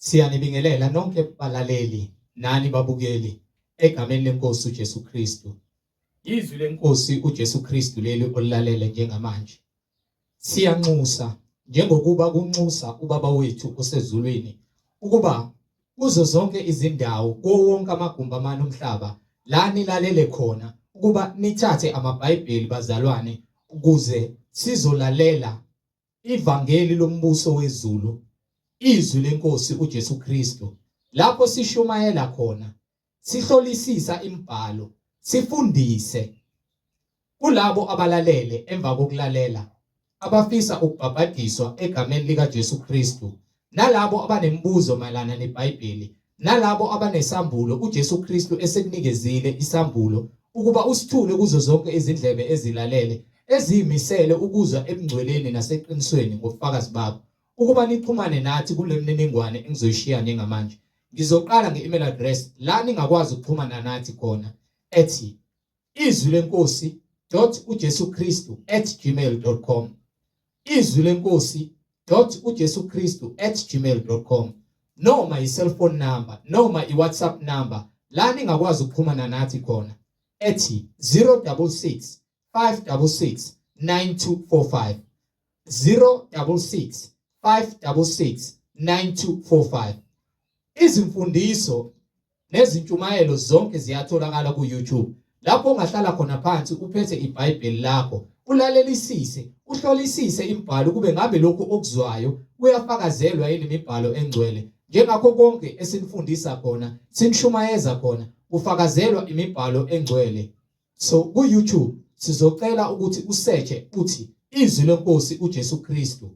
Siyanibingelela nonke balaleli nani babukeli egameni lenkosi uJesu Kristu. Izwi lenkosi uJesu Kristu leli olilalele njengamanje. Siyanxusa njengokuba kunxusa ubaba wethu osezulwini ukuba kuzo zonke izindawo kuwonke amagumbi amanye omhlaba la nilalele khona ukuba nithathe amaBhayibheli bazalwane ukuze sizolalela ivangeli lombuso wezulu. Izwi lenkosi uJesu Kristu lapho sishumayela khona sihlolisisa imibhalo sifundise kulabo abalalele emva kokulalela abafisa ukubhabhadiswa egameni lika Jesu Kristu nalabo abanembuzo mayelana neBhayibheli nalabo abanesambulo uJesu Kristu esekunikezile isambulo ukuba usithule kuzo zonke izindlebe ezilalele ezimisele ukuzwa ebungcweleni naseqinisweni ngobufakazi bakho ukuba nixhumane nathi kule mniningwane engizoyishiya njengamanje. Ngizoqala nge-email address la ningakwazi ukuxhumana nathi khona ethi izwilenkosi.ujesukristu@gmail.com izwilenkosi.ujesukristu@gmail.com noma i-cellphone number noma i-WhatsApp number la ningakwazi ukuxhumana nathi khona ethi 066 566 9245 066 566 9245. Izimfundiso nezintshumayelo zonke ziyatholakala ku YouTube lapho ungahlala khona phansi uphethe iBhayibheli lakho ulalelisise uhlolisise imibhalo kube ngabe lokho okuzwayo kuyafakazelwa yini imibhalo engcwele njengakho konke esinifundisa khona sinishumayeza khona ufakazelwa imibhalo engcwele. So ku YouTube sizocela ukuthi usearche uthi izwi lenkosi uJesu Kristu.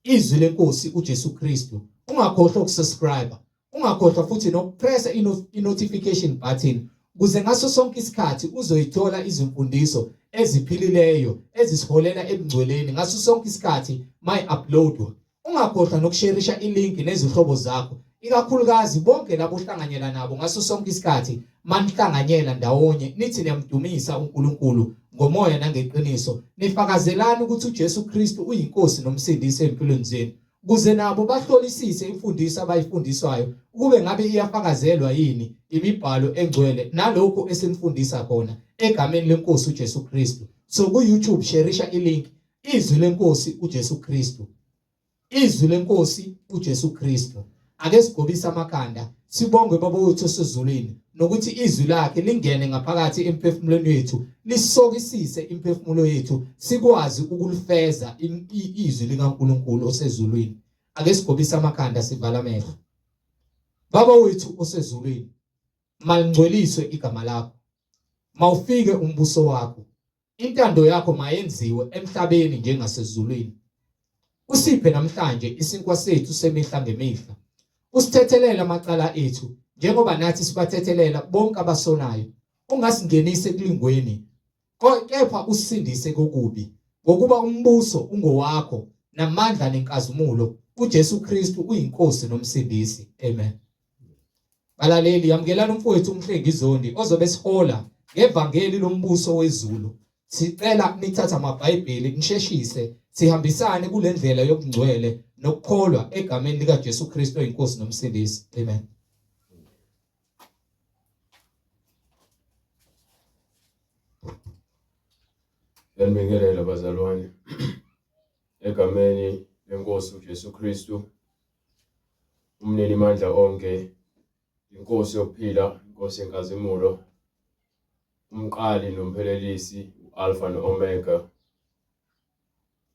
Izwi lenkosi uJesu Kristu. Ungakhohlwa ukusubscribe, ungakhohlwa futhi nokupressa i-notification button ukuze ngaso sonke isikhathi uzoyithola izimfundiso eziphilileyo ezisiholela ebungcweleni ngaso sonke isikhathi my-uploadwa. Ungakhohlwa nokusharisha ilink nezihlobo zakho, ikakhulukazi bonke labo ohlanganyela nabo ngaso sonke isikhathi manihlanganyela ndawonye nithi niyamdumisa uNkulunkulu ngomoya nangeqiniso nifakazelana ukuthi uJesu Kristu uyinkosi nomsindisi empilweni zenu ukuze nabo bahlolisise imfundiso abayifundiswayo ukube ngabe iyafakazelwa yini imibhalo engcwele nalokho esenifundisa khona egameni lenkosi uJesu Kristu. So ku YouTube sharisha ilink izwi lenkosi uJesu Kristu. Izwi lenkosi uJesu Kristu. Ake sigobisa amakhanda sibonge baba wethu osezulwini nokuthi izwi lakhe lingene ngaphakathi emphefumulweni wethu lisokisise imphefumulo yethu sikwazi ukulifeza izwi likaNkulunkulu osezulwini. Ake sigobisa amakhanda sivala amehlo. Baba wethu osezulwini malingcweliswe igama lakho, mawufike umbuso wakho, intando yakho mayenziwe emhlabeni njengasezulwini. Usiphe namhlanje isinkwa sethu semihla ngemihla. Usithethelele amacala ethu njengoba nathi sibathethelela bonke abasonayo. Ungasingenise ekulingweni kepha usindise kokubi ngokuba umbuso ungowakho namandla nenkazimulo uJesu Kristu uyinkosi nomsindisi. Amen. Balaleli yamkelana umfowethu uMhlengi Zondi ozobe sihola ngevangeli lombuso wezulu. Sicela nithatha amaBhayibheli nisheshise sihambisane kule ndlela yokungcwele nokukholwa egameni lika Jesu Kristu oyinkosi nomsindisi. Amen. Yanibingelela bazalwane egameni lenkosi uJesu Kristu umnini mandla onke, inkosi yokuphila, inkosi yenkazimulo, umqali nomphelelisi, uAlpha noOmega,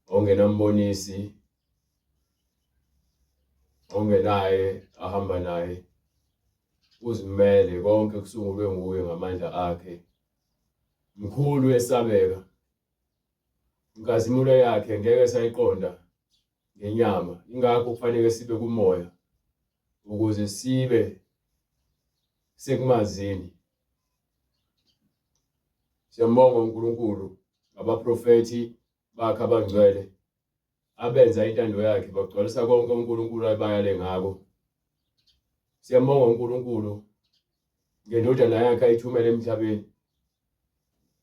ongenambonisi, ongenaye ahamba naye, uzimele konke kusungulwe nguye ngamandla akhe, mkhulu esabeka, inkazimulo yakhe ngeke sayiqonda ngenyama, ingakho kufanele sibe kumoya ukuze sibe sekumazini. Siyambonga uNkulunkulu abaprofeti bakhe abangcwele abenza intando yakhe bagcwalisa konke uNkulunkulu abayale ngako. Siyambonga uNkulunkulu ngendodana yakhe ayithumele emhlabeni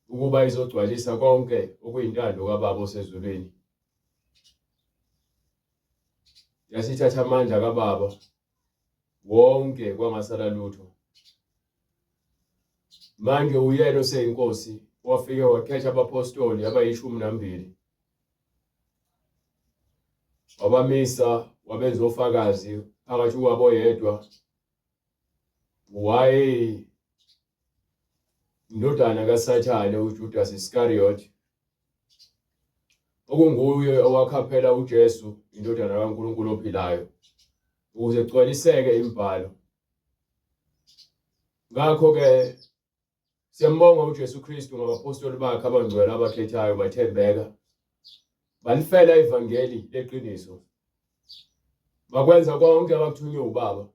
ukuba izogcwalisa konke okuyintando kaBaba osezulwini. Yasithatha amandla kaBaba wonke kwangasala lutho. Manje uyena oseyinkosi wafike wakhetha abapostoli abayi12 wabamisa wabenza ofakazi phakathi kwabo yedwa waye indodana kaSathane uJudas Iscariot okunguye owakhaphela uJesu indodana kaNkulunkulu ophilayo ukuze kugcwaliseke imibhalo. Ngakho ke siyambonga uJesu Kristu ngabapostoli bakhe abangcwele abakhethayo bathembeka balifela ivangeli leqiniso bakwenza konke abakuthunywe uBaba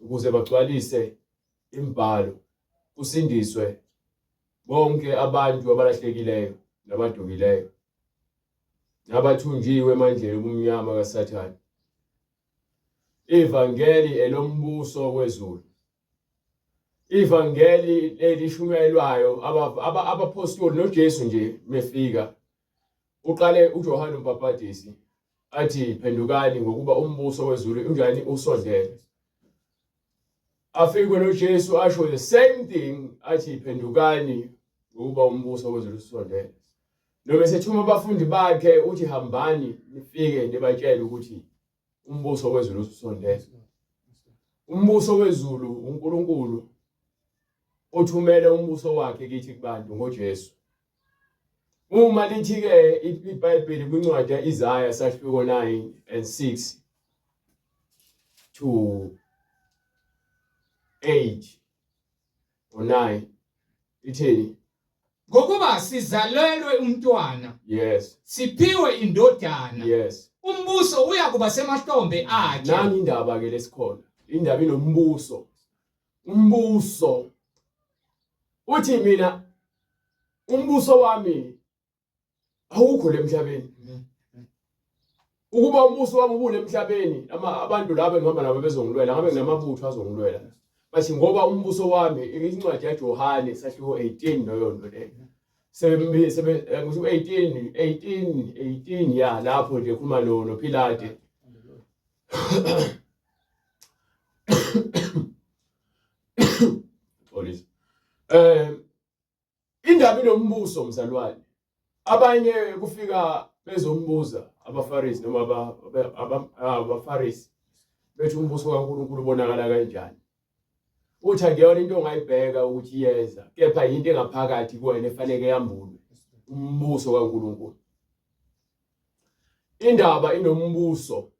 ukuze bagcwalise imibhalo kusindiswe bonke abantu abalahlekileyo nabadukileyo nabathunjiwe emandleni obumnyama kaSathane. Ivangeli elombuso wezulu, ivangeli elishumayelwayo abapostoli noJesu nje mefika uqale uJohane uMbhapatisi athi phendukani ngokuba umbuso wezulu unjani usondele. Afike noJesu asho the same thing athi phendukani ngokuba umbuso wezulu usondele. Noma sethuma abafundi bakhe uthi hambani nifike nibatshele ukuthi umbuso wezulu usondele. Umbuso wezulu uNkulunkulu othumele umbuso wakhe kithi kubantu ngoJesu. Uma lithi ke iBhayibheli kwincwadi yaIsaya sahluko 9:6 to 8 or 9 ithini? Ngokuba sizalelwe umntwana, Yes, siphiwe indodana, yes. umbuso uyakuba semahlombe akhe. Nangi indaba ke lesikhona. Indaba inombuso. Umbuso. Uthi mina umbuso wami awukho emhlabeni. Ukuba umbuso wami ubule emhlabeni, abantu laba engihamba nabo bezongilwela, ngabe nginamabutho azongilwela. Bathi ngoba umbuso wami incwadi yaJohane sahluko 18 noyo nto le. Ngisho 18 ya lapho nje khuluma noPilate. Police. Indaba inombuso mzalwane. Abanye kufika bezombuza abaFarisi noma abaFarisi bethi umbuso kaNkulunkulu ubonakala kanjani. Uthi akuyona into ongayibheka ukuthi iyeza, kepha into engaphakathi kuwena efanele yambulwe. Umbuso kaNkulunkulu. Indaba inombuso.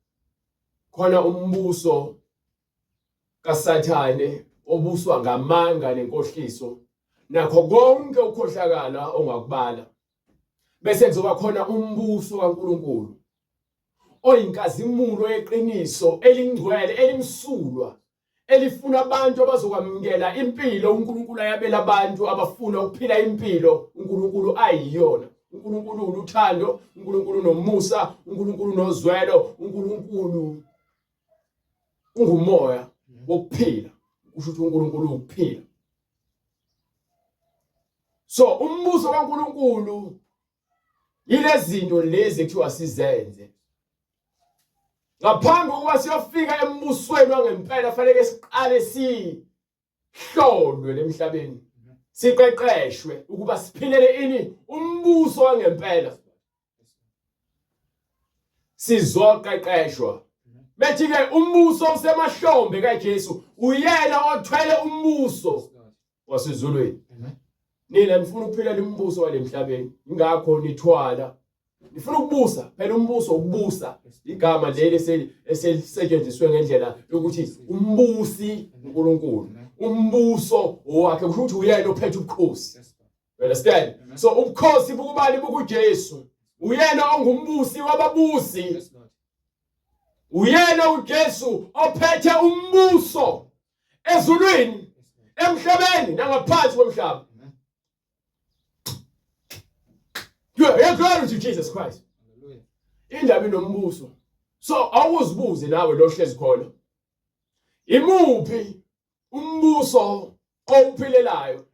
Khona umbuso kaSathane obuswa ngamanga nenkohliso nakho konke ukukhohlakala ongakubala. Bese kuzoba khona umbuso kaNkulunkulu oyinkazimulo yeqiniso elingcwele elimsulwa elifuna abantu abazokwamukela impilo uNkulunkulu ayabela abantu abafuna ukuphila impilo uNkulunkulu ayiyona. uNkulunkulu uthando, uNkulunkulu nomusa, uNkulunkulu nozwelo, uNkulunkulu ungumoya wokuphila. Kusho ukuthi uNkulunkulu ukuphila. So umbuso kaNkulunkulu yilezinto lezi ekuthiwa sizenze. Ngaphambi kokuba siyofika embusweni wangempela fanele siqale sihlolwe lemhlabeni. Siqeqeshwe ukuba siphilele ini umbuso wangempela. Sizoqeqeshwa. Bethi ke umbuso usemahlombe kaJesu uyena othwele umbuso wasezulwini. Nina nifuna ukuphilela umbuso walemhlabeni, ingakho nithwala. Nifuna ukubusa, phela umbuso ukubusa. Igama leli eselisetshenziswe ngendlela yokuthi umbusi uNkulunkulu. Umbuso wakhe kusho ukuthi uyena ophethe ubukhosi. You understand? So ubukhosi bukubani bukuJesu. Uyena ongumbusi wababusi. Uyena uJesu ophethe umbuso ezulwini, emhlabeni nangaphansi komhlaba. Glory to Jesus Christ. Hallelujah. Indaba inombuso. So awuzibuze nawe lo hlezi khona. Imuphi umbuso owuphilelayo?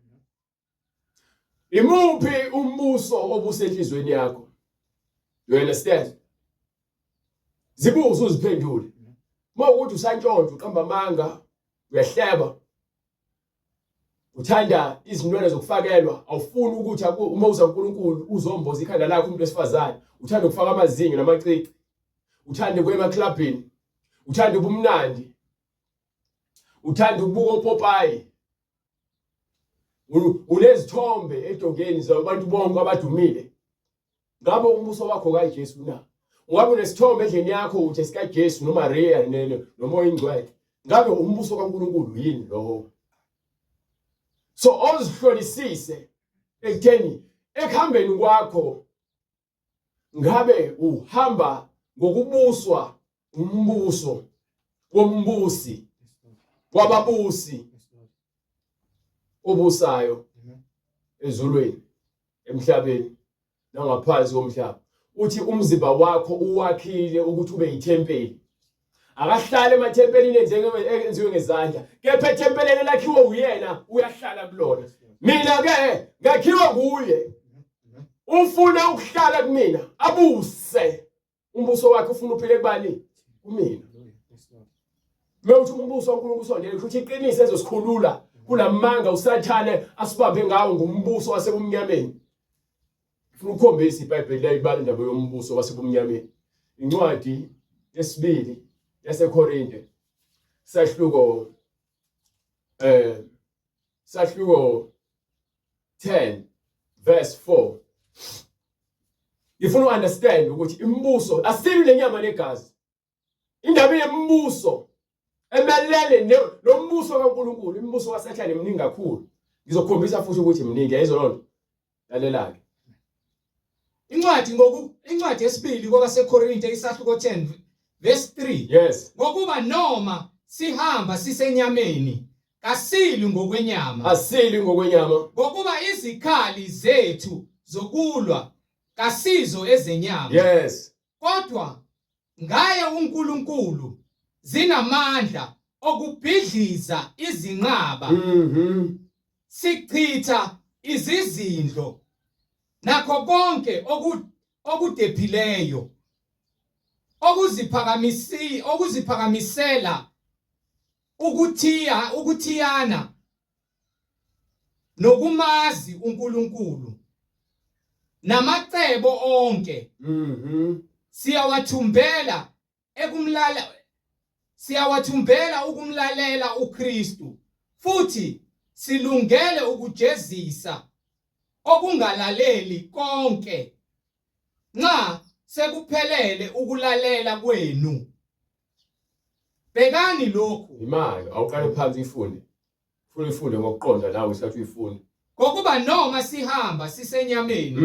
Imuphi umbuso obusenhlizweni yakho? You understand? Zibuze uziphendule. Mawukuthi usantshontsho uqamba amanga uyahleba uthanda izinwele zokufakelwa awufuni ukuthi uma uza uNkulunkulu uzomboza ikhanda lakho umuntu wesifazane uthanda ukufaka amazinyo namacici uthanda kuya emaklabhini uthanda ubumnandi uthanda ukubuka opopayi unezithombe edongeni zabantu bonke abadumile ngabe umbuso wakho kaJesu na ungabe unesithombe endlini yakho uthi sika Jesu noMaria noMoya Ingcwele ngabe umbuso kaNkulunkulu yini lowo so ozihlolisise ekutheni ekuhambeni kwakho ngabe uhamba ngokubuswa umbuso wombusi wababusi obusayo ezulwini emhlabeni nangaphansi komhlaba uthi umzimba wakho uwakhile ukuthi ube yithempeli akahlala emathempelini enziwe ngezandla kepha ethempelini lakhiwe uyena uyahlala kulona mina ke ngakhiwa kuye ufuna ukuhlala kumina abuse umbuso wakhe ufuna uphile kubani kumina mewuthi umbuso waNkulunkulu usondele ukuthi iqiniso ezosikhulula kulamanga usathane asibambe ngawo ngumbuso wasebumnyameni ufuna ukukhombisa iBhayibheli layibala indaba yombuso wasebumnyameni incwadi yesibili yaseKorinte sahluko 10 verse 4 ifuna understand ukuthi imbuso asili lenyama negazi indaba yembuso emelele nombuso kaNkulunkulu imbuso wasehlane mningi kakhulu ngizokhombisa futhi ukuthi mningi ayizolonto lalelake incwadi yesibili kwabaseKorinte isahluko 10 verse 3 yes ngokuba noma sihamba sisenyameni kasili ngokwenyama asili ngokwenyama ngokuba izikhali zethu zokulwa kasizo ezenyama yes kodwa ngaye uNkulunkulu zinamandla okubhidliza izinqaba sichitha izizindlo nakho konke okudephileyo okuziphakamisela ukuthiyana nokumazi uNkulunkulu namacebo onke siyawathumbela ukumlalela uKristu futhi silungele ukujezisa okungalaleli konke nxa sekuphelele ukulalela kwenu bekani lokhu imali awuqale phansi ifunde ngokuqonda nawe isathi uyifunde ngokuba noma sihamba sisenyameni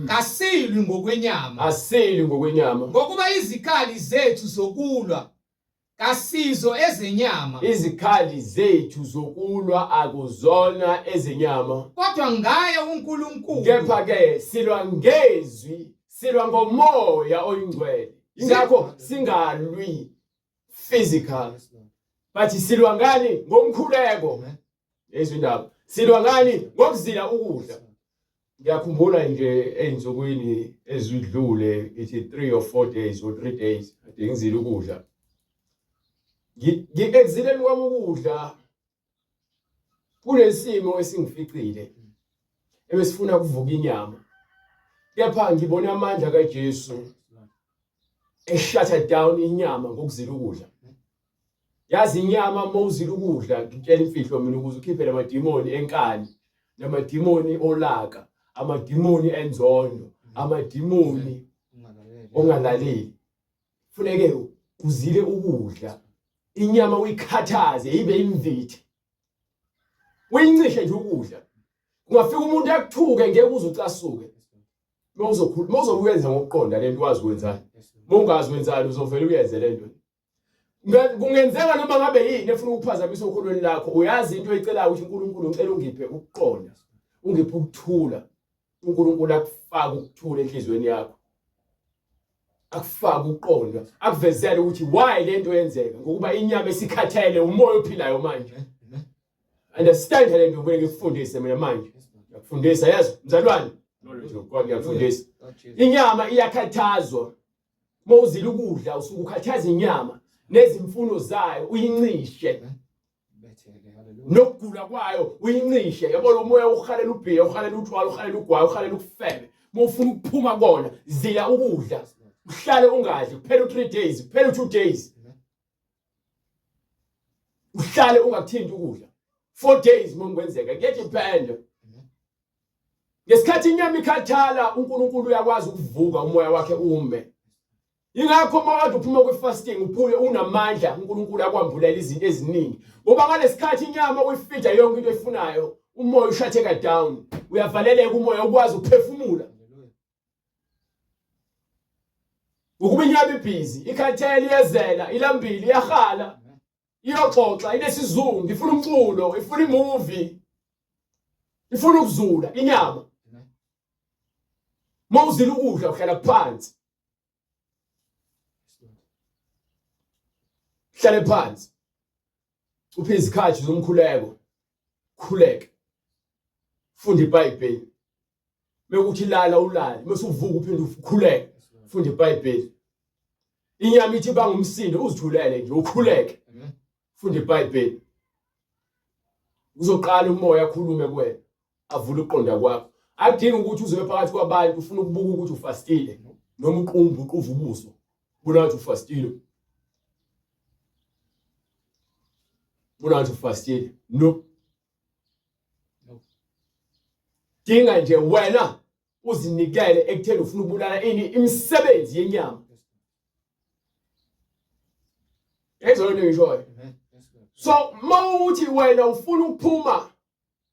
kasilwi ngokwenyama asili ngokwenyama ngokuba izikhali zethu zokulwa kasizo ezenyama izikhali zethu zokulwa akuzona ezenyama kodwa ngaye uNkulunkulu kepha ke silwa ngezwi silwa ngomoya oyingcwele ingakho singalwi physical but silwa ngani ngomkhuleko yezwi indaba silwa ngani ngokuzila ukudla ngiyakhumbula nje enzokwini ezidlule ithi 3 or 4 days or 3 days ade ngizila ukudla ngixezileni kwami ukudla kunesimo esingificile ebesifuna kuvuka inyama kepha ngibona amandla kaJesu eshut down inyama ngokuzila ukudla yazi inyama mawuzila ukudla ngitshela imfihlo mina ukuze ukhiphele amadimoni enkani namadimoni olaka amadimoni enzondo amadimoni ongalaleli funeke uzile ukudla inyama uyikhathaze ibe imvithi uyincishe nje ukudla ungafika umuntu yakuthuke ngeke uzucasuke mawuzokuyenza ngokuqonda lento wazi wenzani mongazi wenzani uzovela uyenze lento kungenzeka noma ngabe yini efuna ukuphazamisa ukholweni lakho uyazi into oyicelayo ukuthi uNkulunkulu ngicela ungiphe ukuqonda ungiphe ukuthula uNkulunkulu akufaka ukuthula enhlizweni yakho akufaka ukuqonda akuvezele ukuthi why lento yenzeka ngokuba inyama esikhathele umoya ophilayo manje understand lento ngeke ngikufundise mina manje ngiyakufundisa yazi mzalwane ngiyakufundisa inyama iyakhathazwa mawuzila ukudla usuke ukhathaza inyama nezimfuno zayo uyincishe nokugula kwayo uyincishe yabona umoya uhalela ubhiya uhalela uthwala uhalela ugwayi uhalela ukufebe mawufuna ukuphuma kona zila ukudla uhlale ungadli kuphela 3 days kuphela 2 days uhlale ungakuthinti ukudla 4 days mongikwenzeka kuyadependa ngesikhathi inyama ikhathala uNkulunkulu uyakwazi ukuvuka umoya wakhe ume ingakho mawade uphuma kwefasting uphule unamandla uNkulunkulu akwambulela izinto eziningi ngoba ngalesikhathi inyama uyifida yonke into efunayo umoya ushatheka down uyavaleleka umoya ukwazi ukuphefumula ukuba inyama ibhizi ikhathele iyezela ilambili iyahala iyoxoxa inesizungu ifuna umculo ifuna imovie ifuna ukuzula inyama mawuzila ukudla uhlala phansi hlale phansi uphe izikhathi zomkhuleko khuleke funda iBhayibheli mekuthi lala ulale bese uvuka uphinde ukhuleke funda iBhayibheli inyama ithi bangumsindo uzithulele nje ukhuleke funda iBhayibheli uzoqala umoya akhulume kuwena avule uqonda kwakho akudingi ukuthi uzobe phakathi kwabantu ufuna ukubuka ukuthi ufastile noma uqumbu uquva ubuso bunathi ufastile bunathi ufastile no dinga nje wena uzinikele ekutheni ufuna ukubulala imisebenzi yenyama ezolona ngishoyo so mawuthi wena ufuna ukuphuma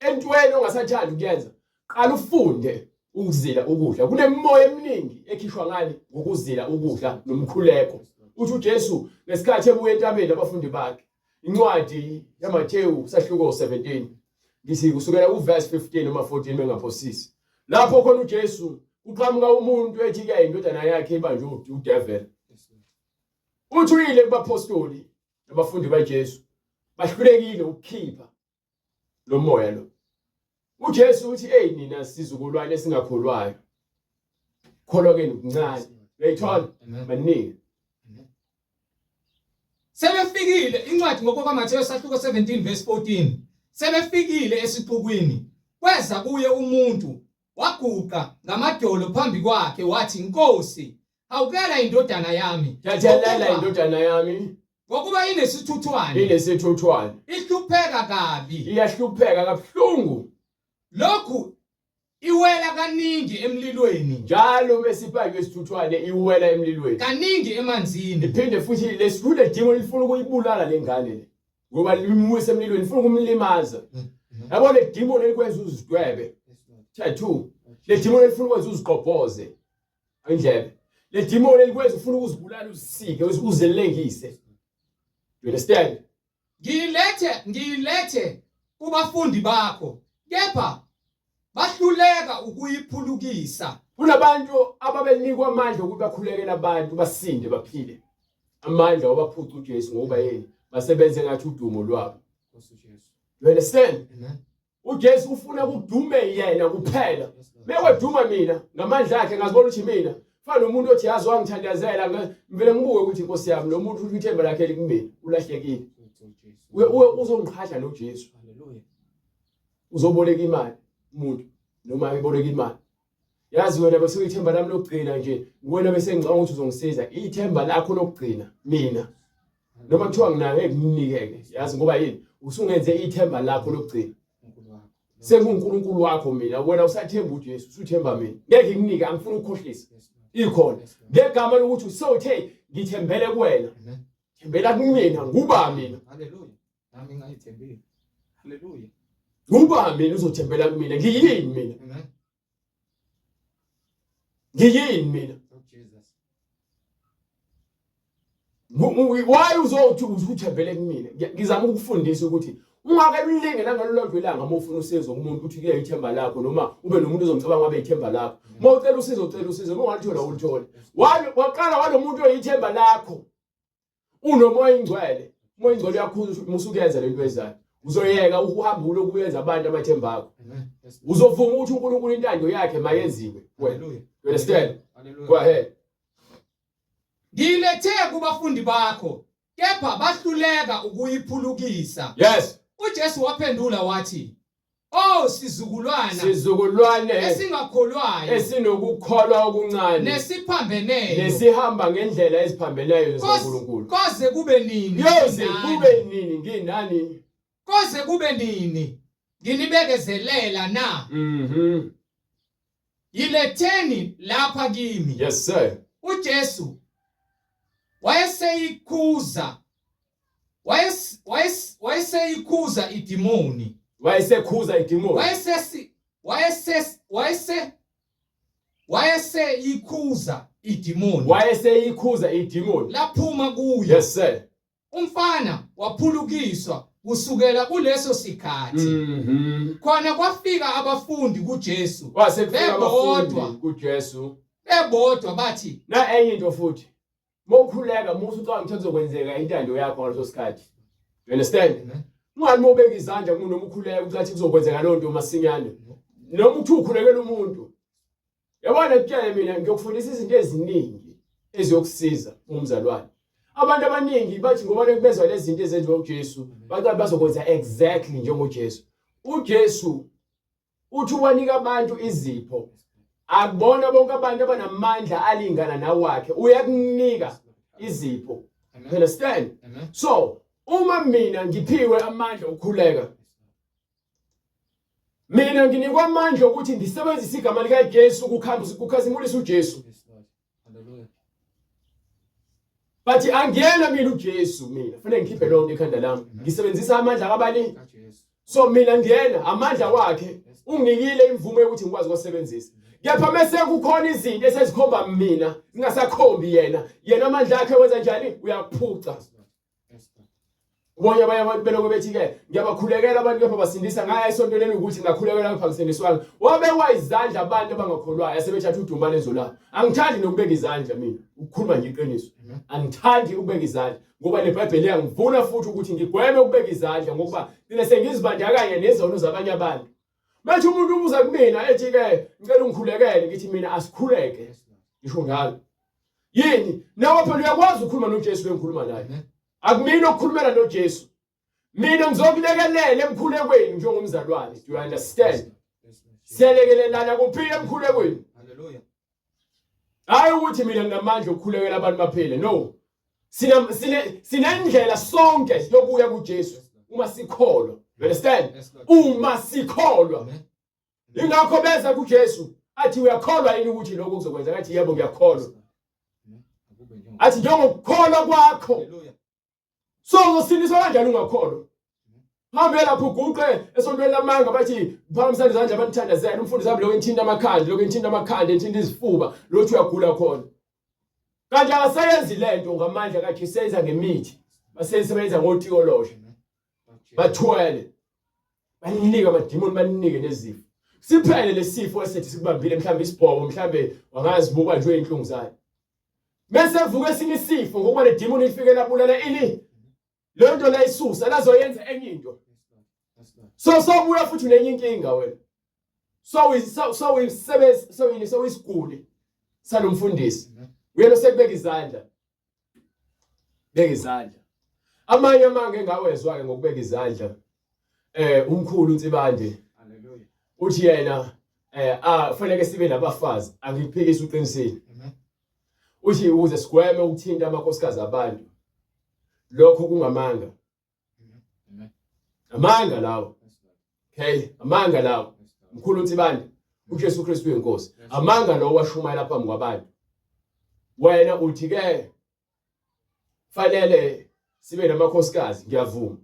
entweni ongasathandi ukuyenza qala ufunde ukuzila ukudla kunemoya eminingi ekhishwa ngani ngokuzila ukudla nomkhuleko uthi uJesu ngesikhathi ebuye entabeni abafundi bakhe incwadi yaMathewu sahluko 17 ngithi kusukela uverse 15 noma 14 bengaphosisi lapho khona uJesu uqhamuka umuntu ethi ke indodana yakhe ibanjwe udevil uthi uyile kubapostoli nabafundi baJesu bahlulekile ukukhipha lo moya lo uJesu uthi hey nina sizukulwane esingakholwayo kholwa ke nokuncane uyayithola maningi sebefikile incwadi ngokwamathewu sahluko 17 verse 14 sebefikile esixukwini kweza kuye umuntu waguqa ngamadolo phambi kwakhe wathi Nkosi awukela indodana yami thathelela indodana yami ngokuba inesithuthwane ihlupheka kabi iyahlupheka kabuhlungu lokhu iwela kaningi emlilweni njalo besipake isithuthwane iwela emlilweni kaningi emanzini iphinde futhi lesifule dimo lifuna ukuyibulala lengane le ngoba limwise emlilweni lifuna ukumlimaza yabo le dimo lelikwenza uzidwebe tattoo le dimo lifuna ukwenza uziqobhoze indlebe le dimo lelikwenza ufuna ukuzibulala uzisike uzelengise you understand ngilete kubafundi bakho kepha bahluleka ukuyiphulukisa kunabantu ababenikwa amandla ukuthi bakhulekele abantu basinde baphile amandla wabaphuca uJesu ngoba yini basebenze ngathi udumo lwabo you understand uJesu ufuna ukudume yena kuphela meweduma mina ngamandla akhe ngazibona ukuthi mina fana nomuntu othi yazi wangithandazela ngivele ngibuke ukuthi Nkosi yami lo muntu uthi ithemba lakhe likumina ulahlekile uzongiqhaza noJesu haleluya uzoboleka imali umuntu noma eboleka imali yazi wena bese uyithemba lami lokugcina nje wena bese ngicabanga ukuthi uzongisiza ithemba lakho lokugcina mina noma kuthiwa nginayo ekunikeke yazi ngoba yini usungenze ithemba lakho lokugcina senguNkulunkulu wakho mina wena usathemba uJesu usuthemba mina ngeke nginike angifuni ukukhohlisa ikhona ngegama lokuthi usothe ngithembele kuwena thembela kumina nguba mina haleluya nami ngayithembile haleluya nguba mina uzothembela kumina ngiyini mina ngiyini mina why uzothi uthembele kumina ngizama ukufundisa ukuthi ungakalilinge nangalolodwe ilanga uma ufuna usizo kumuntu uthi ke ithemba lakho noma ube nomuntu ozomcabanga ngabe ithemba lakho mawucela usizo ungalithola ulithola waqala walomuntu oyithemba lakho unomoya ingcwele umoya ingcwele yakho musukuyenza lento ezayo uzoyeka ukuhamba ulokuyenza abantu amathemba akho uzovuma ukuthi uNkulunkulu intando yakhe mayenziwe haleluya you understand go ahead ngilethe kubafundi bakho kepha bahluleka ukuyiphulukisa. Yes. uJesu waphendula wathi, "Oh sizukulwana Sizukulwane esingakholwayo esinokukholwa okuncane nesiphambeneyo, nesihamba ngendlela eziphambeneyo zikaNkulunkulu. koze kube nini Yoze nginani? kube nini nginani? Koze kube nini nginibekezelela na? Yiletheni lapha kimi." Yes sir. uJesu wayeseyikhuza idimoni. Wayesekhuza idimoni. Wayeseyikhuza idimoni. Wayeseyikhuza idimoni. Laphuma kuyo. Yes sir. Umfana waphulukiswa kusukela kuleso sikhathi. Khona kwafika abafundi kuJesu. Wasekufika Bebodwa. abafundi kuJesu. Bebodwa bathi, Na enye into futhi. Mokhuleka musu ucabanga ukuthi kuzokwenzeka intando yakho ngaleso sikhathi. You understand? Ungani mobeka izandla kunoma ukhuleka ukuthi kuzokwenzeka lonto masinyane. Noma uthi ukhulekela umuntu. Yabona kutshela mina ngiyokufundisa izinto eziningi eziyokusiza umzalwane. Abantu abaningi bathi ngoba nekubezwa lezi zinto ezenziwa uJesu, bathi bazokwenza exactly njengoJesu. uJesu uthi wanika abantu izipho. Akubona bonke abantu abanamandla alingana nawakhe. Uyakunika izipho. You understand? So, uma mina ngiphiwe amandla okukhuleka, mina nginikwa amandla ukuthi ngisebenzise igama likaJesu kukhazimulisa uJesu. Bathi angiyena mina uJesu mina. Kufanele ngikhiphe lonke ekhanda lami. Ngisebenzisa amandla kabani? So mina ngiyena amandla wakhe unginikile imvume ukuthi ngikwazi ukusebenzisa. Kepha mase kukhona izinto esezikhomba mina, ngingasakhombi yena. Yena amandla akhe wenza njani? Uyaphuca. Ubonye abanye abantu beloko bethi ke ngiyabakhulekela abantu kepha basindisa ngaya esontweni ukuthi ngakhulekela ngaphangisendiswanga. Wabewa izandla abantu abangakholwayo asebethatha udumbane ezolapha. Angithandi nokubeka izandla mina. Ukukhuluma nje iqiniso. Angithandi ukubeka izandla ngoba leBhayibheli yangivuna futhi ukuthi ngigweme ukubeka izandla ngoba mina sengizibandakanya nezono zabanye abantu. Manje umuntu ubuza kumina ethi ke ngicela ungikhulekele ngithi mina asikhuleke. Ngisho njalo. Yini? Nawe phela uyakwazi ukukhuluma noJesu bengikhuluma naye. Akumina ukukhulumela noJesu. Mina ngizokulekelela emkhulekweni njengomzalwane. Do you understand? Siyalekelelana kuphila emkhulekweni. Hallelujah. Hayi ukuthi mina nginamandla okukhulekela abantu baphile. No. Sinendlela sonke yokuya kuJesu uma sikholwa. You understand? Uma sikholwa. Ingakho beza kuJesu athi uyakholwa yini ukuthi lokho kuzokwenza? Athi yebo ngiyakholwa. Athi njengokukholwa kwakho. So uzosindiswa kanjani ungakholwa? Hambe lapho uguqe esontweni lamanga bathi phakamisana izandla abanithandazela umfundisi wami lokho enthinta amakhanda, lokho enthinta amakhanda, enthinta izifuba, lothi uyagula khona. Kanti akasayenzi lento ngamandla kaJesu, senza ngemithi. Basebenza ngotheology. Bathwele. Banika amadimoni baninike nezifo. Siphele lesifo esithi sikubambile mhlambe isibhobo, mhlambe wangazibuka nje inhlungu zayo. Bese kuvuka esinye isifo ngoba le demon ifike labulala ini. Le nto la isusa lazoyenza enye into. So sobuya futhi nenye inkinga wena. So isiguli salomfundisi. Uyena sekubeka izandla. Beka izandla. Amanye amanga engawezwa ke ngokubeka izandla. Umkhulu uNtsibande. Hallelujah. Uthi yena kufanele sibe nabafazi, angikuphikisa uqinisile. Uthi uze sigweme ukuthinta amakhosikazi abantu. Lokho kungamanga. Amanga lawo. Okay, amanga lawo. Mkhulu uNtsibande, uJesu Kristu uyinkosi. Amanga lawo washumayela phambi kwabantu. Wena uthi ke fanele sibe namakhosikazi, ngiyavuma.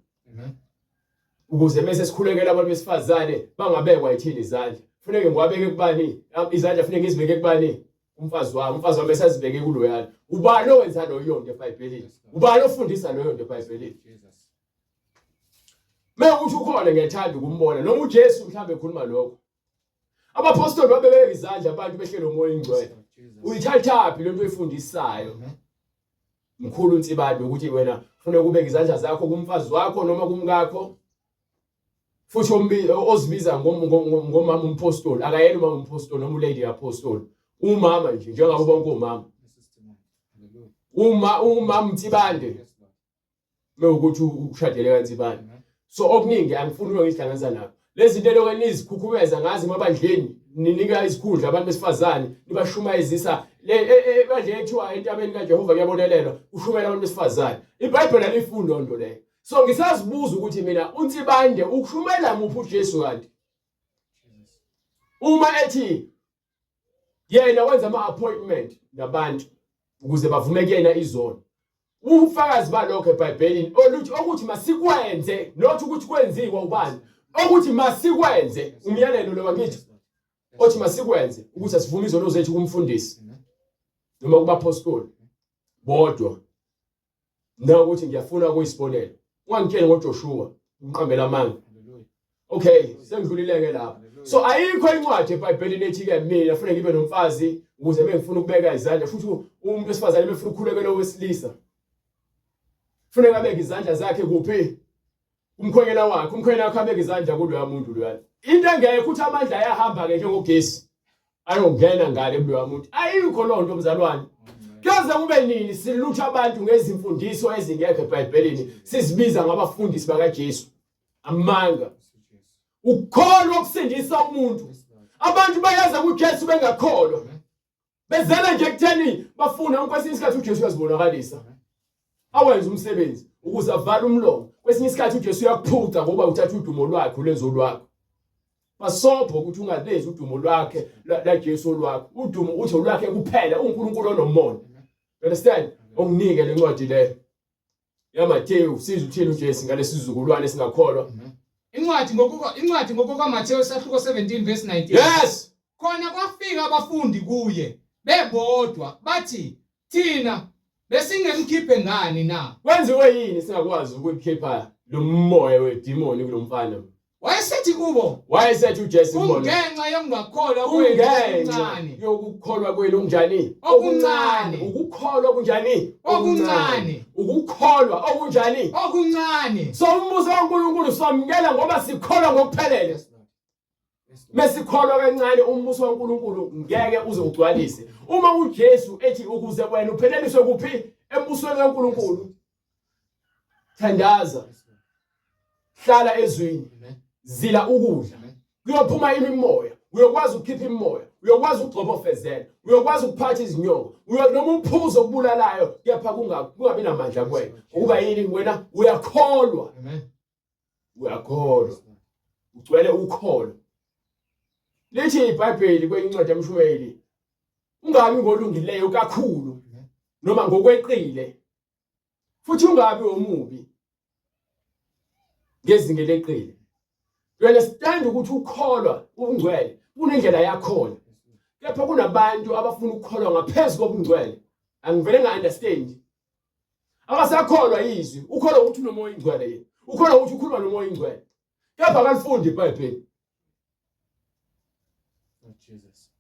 Ukuze mase sikhulekela abantu besifazane bangabekwa yithini izandla. Kufanele ngiwabeke kubani? Izandla kufanele ngizibeke kubani? Umfazi wami besazibeke kulo yana. Ubani owenza lo yonke eBhayibhelini? Ubani ofundisa lo yonke eBhayibhelini? Mekuthi ukhona ngiyethanda ukumbona noma uJesu mhlambe ekhuluma lokho. Abapostoli babebeka izandla abantu behlelo umoya ingcwele. Uyithathaphi lento oyifundisayo? Mkhulu uNtsibande ukuthi wena ufuna ukubeka izandla zakho kumfazi wakho noma kumkakho. Futhi ozibiza ngomama umpostoli, akayena umama umpostoli noma ulady apostoli. Umama nje njengabo bonke omama. Umama Mtsibande. mewukuthi ushadele kansibani. So okuningi angifuni ukuyihlanganisa nabo. Lezi zinto lokho nizikhukhumeza ngazi emabandleni ninika izikhundla abantu besifazane nibashumayezisa ebandleni ethiwa entabeni kaJehova kuyabonelelwa ushumela abantu besifazane. iBhayibheli alifunda lonto leyo. So ngisazibuza ukuthi mina uNtsibande ukushumela muphi uJesu kanti uma ethi yena wenza ama-appointment nabantu ukuze bavume kuyena izono. Ufakazi balokho eBhayibhelini okuthi masikwenze not ukuthi kwenziwa ubani okuthi masikwenze umyalelo lo wangithi othi masikwenze ukuthi asivume izono zethu kumfundisi noma kubapostoli bodwa. Na ukuthi ngiyafuna ukuyisibonela ungangitsheli ngoJoshua umqambela amanga. Okay, sengidlulileke lapha. So ayikho incwadi eBhayibhelini ethi ke mina kufanele ngibe nomfazi ukuze bengifuna ukubeka izandla futhi umuntu wesifazane befuna ukukhulekela owesilisa. Kufanele abeke izandla zakhe kuphi? Umkhwenyana wakhe, umkhwenyana wakhe abeke izandla kuloya muntu loya. Into engeke ukuthi amandla ayahamba ke njengogesi. Ayongena ngale kuloya muntu. Ayikho lonto mzalwane. Kaze kube nini silutha abantu ngezimfundiso ezingekho eBhayibhelini sizibiza ngabafundisi bakaJesu. Amanga. Ukukholwa okusindisa umuntu. Abantu bayaza kuJesu bengakholwa. Bezela nje kutheni bafuna kwesinye isikhathi uJesu uyazibonakalisa. Awenza umsebenzi ukuze avale umlomo. Kwesinye isikhathi uJesu uyakuphuca ngoba uthatha udumo lwakhe ulenzo lwakho. Basobho ukuthi ungalezi udumo lwakhe la Jesu lwakho. Udumo uthi olwakhe kuphela uNkulunkulu onomoya. Understand? Onginike lencwadi le. YaMateyu siza uthini uJesu ngalesi sizukulwane singakholwa. Incwadi ngokuka Matthew sahluko 17 verse 19. Yes. Khona kwafika abafundi kuye bebodwa bathi thina besingemkhiphe ngani na? Kwenziwe yini singakwazi ukukhipha lo moya wedemoni kulomfana? Wayesethi kubo, wayesethi uJesu kungenxa yokungakholwa kwenu okuncane. Yokukholwa kwenu okunjani? Okuncane. Ukukholwa kunjani? Okuncane. Ukukholwa okunjani? Okuncane. So umbuso kaNkulunkulu samukela ngoba sikholwa ngokuphelele. Mesikholwa kancane umbuso kaNkulunkulu ngeke uze ugcwalise. Uma uJesu ethi ukuze wena upheleliswe kuphi? Embusweni kaNkulunkulu. Thandaza. Hlala ezwini. Zila ukudla. Kuyophuma imimoya. Uyokwazi ukukhipha imimoya. Uyokwazi ukugxobofezela. Uyokwazi ukuphatha izinyongo. Noma uphuzo okubulalayo kepha kungabi namandla kuwena. Ukuba yini wena uyakholwa. Amen. Uyakholwa. Ugcwele ukholo. Lithi iBhayibheli kwencwadi yaMshumayeli ungabi ngolungileyo kakhulu noma ngokweqile. Futhi ungabi omubi ngezinge leqile. You understand ukuthi ukholwa ungcwele kunendlela yakhona. Kepha kunabantu abafuna ukukholwa ngaphezulu kobungcwele. Angivele nga-understand. Akasakholwa izwi. Ukholwa ukuthi unomoya ingcwele yena. Ukholwa ukuthi ukhuluma nomoya ingcwele. Kepha akalifundi iBhayibheli. Jesus.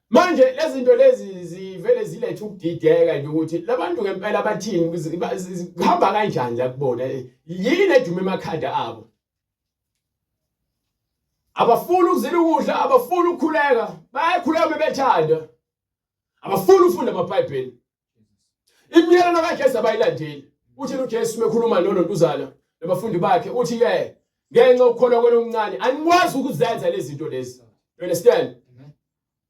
Manje lezi zinto lezi zivele zilethe ukudideka nje ukuthi labantu ngempela bathini kuhamba kanjani la kubona yini edume emakhanda abo. Abafuna ukuzila ukudla, abafuna ukukhuleka, bayakhuleka bebethanda. Abafuna ufunda amaBhayibheli. Imiyalelo kaJesu abayilandeli. Uthi uJesu mekhuluma noNtuzana nabafundi bakhe uthi ke ngenxa ukukholwa kwenu okuncane anikwazi ukuzenza lezi zinto lezi. You understand?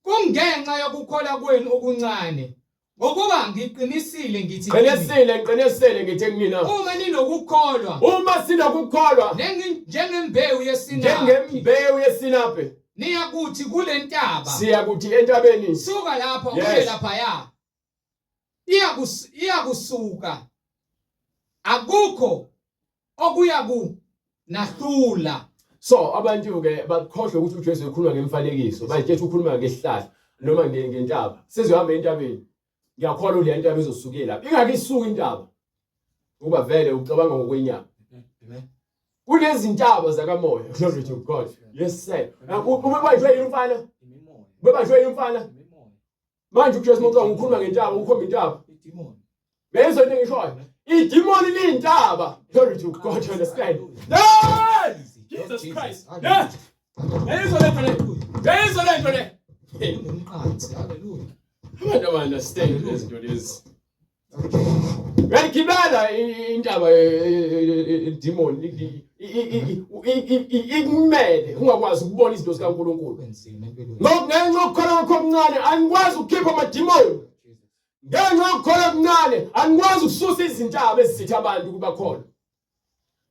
Kungenxa yokukholwa kwenu okuncane. Ngokuba ngiqinisile ngithi Qinisile ngithe kumina. Uma ninokukholwa. Uma sinokukholwa. Njengembewu yesinapi. Njengembewu yesinapi. Niyakuthi kule ntaba. Siyakuthi entabeni. Suka lapha uye lapha ya. Iyakusuka. Akukho okuyaku nahlula. So abantu ke bakhohlwe ukuthi uJesu ekhuluma ngemfanekiso. Bayithethe ukhuluma ngesihlahla noma ngentaba. Sizohamba entabeni. Ngiyakholwa le ntaba izosukela. Ingake isuke intaba. Ukuba vele ucabanga ngokwenyama. Kulezi ntaba zakamoya. Glory to God. Yes sir. Ubebanjwe yini umfana? Imimoya. Ubebanjwe yini umfana? Imimoya. Manje uJesu mocanga ukhuluma ngentaba, ukhomba intaba. Idemon. Bese into engishoyo. Idemon liyintaba. Glory to God. You understand? Jesus Christ. Yeah. There is a life. Hallelujah. I don't understand this. Ngiyigibela indaba demon ikumele ungakwazi ukubona izinto zikaNkulunkulu. Kwenzima empilweni. Ngenxa yokukholwa kwakho okuncane angikwazi ukukhipha amademon. Ngenxa yokukholwa okuncane angikwazi ukususa izintaba ezisitha abantu kubakholwa.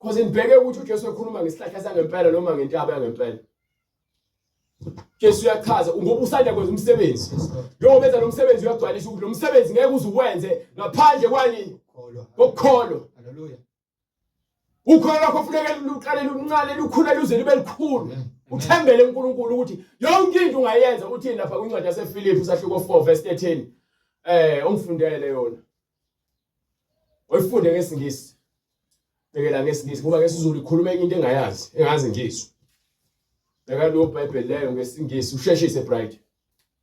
Because ngibheke ukuthi uJesu ekhuluma ngesihlahla sangempela noma ngentaba yangempela. Jesu uyachaza ngoba usanda kwenza umsebenzi. Njengoba benza lo msebenzi uyagcwalisa ukuthi lo msebenzi ngeke uze uwenze ngaphandle kwani kokholwa. Hallelujah. Ukholwa lakho kufuneka luqale luncane lukhule luze libe likhulu. Uthembele uNkulunkulu ukuthi yonke into ungayenza uthini lapha kwincwadi yaseFilipi usahluko 4 verse 13. Ongifundele yona. Oyifunde ngesingisi. Bekela ngesingisi ngoba ngesizulu ikhuluma into engayazi, engazi ngizwe. Beka lo Bible leyo ngesingisi usheshise bright.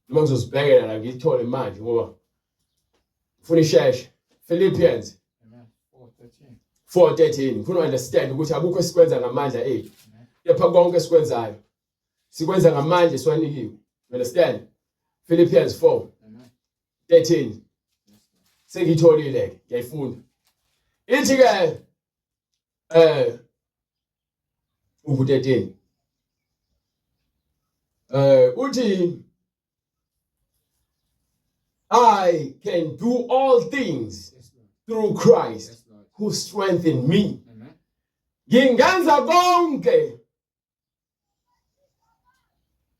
Noma ngizozibhekela la ngithole manje ngoba ufuna isheshe. Philippians 4:13 ufuna understand ukuthi akukho esikwenza ngamandla ethu. Kepha konke esikwenzayo sikwenza ngamandla esiwanikiwe. Understand? Philippians 4:13 sengitholile ngiyayifunda. Ithi ke u13 uthi I can do all things through Christ who strengthened me. Ngingenza konke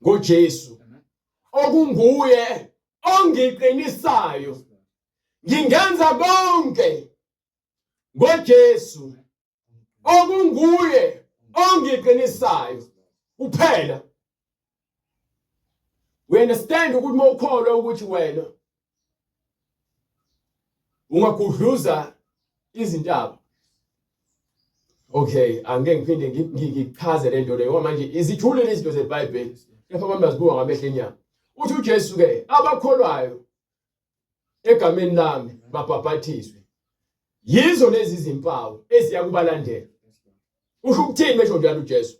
ngoJesu okunguye ongiqinisayo. Ngingenza konke ngoJesu okunguye ongiqinisayo kuphela. We understand ukuthi mawukholwa ukuthi wena ungagudluza izintaba. Okay, angeke ngiphinde ngichaze lento leyo manje izithule lezi zinto zeBhayibheli. Kepha abantu bazibuka ngamehlo enyama. Uthi uJesu ke abakholwayo egameni lami babhaphathizwe. Yizo lezi zimpawu eziya kubalandela. Usho ukuthini mesho njalo uJesu?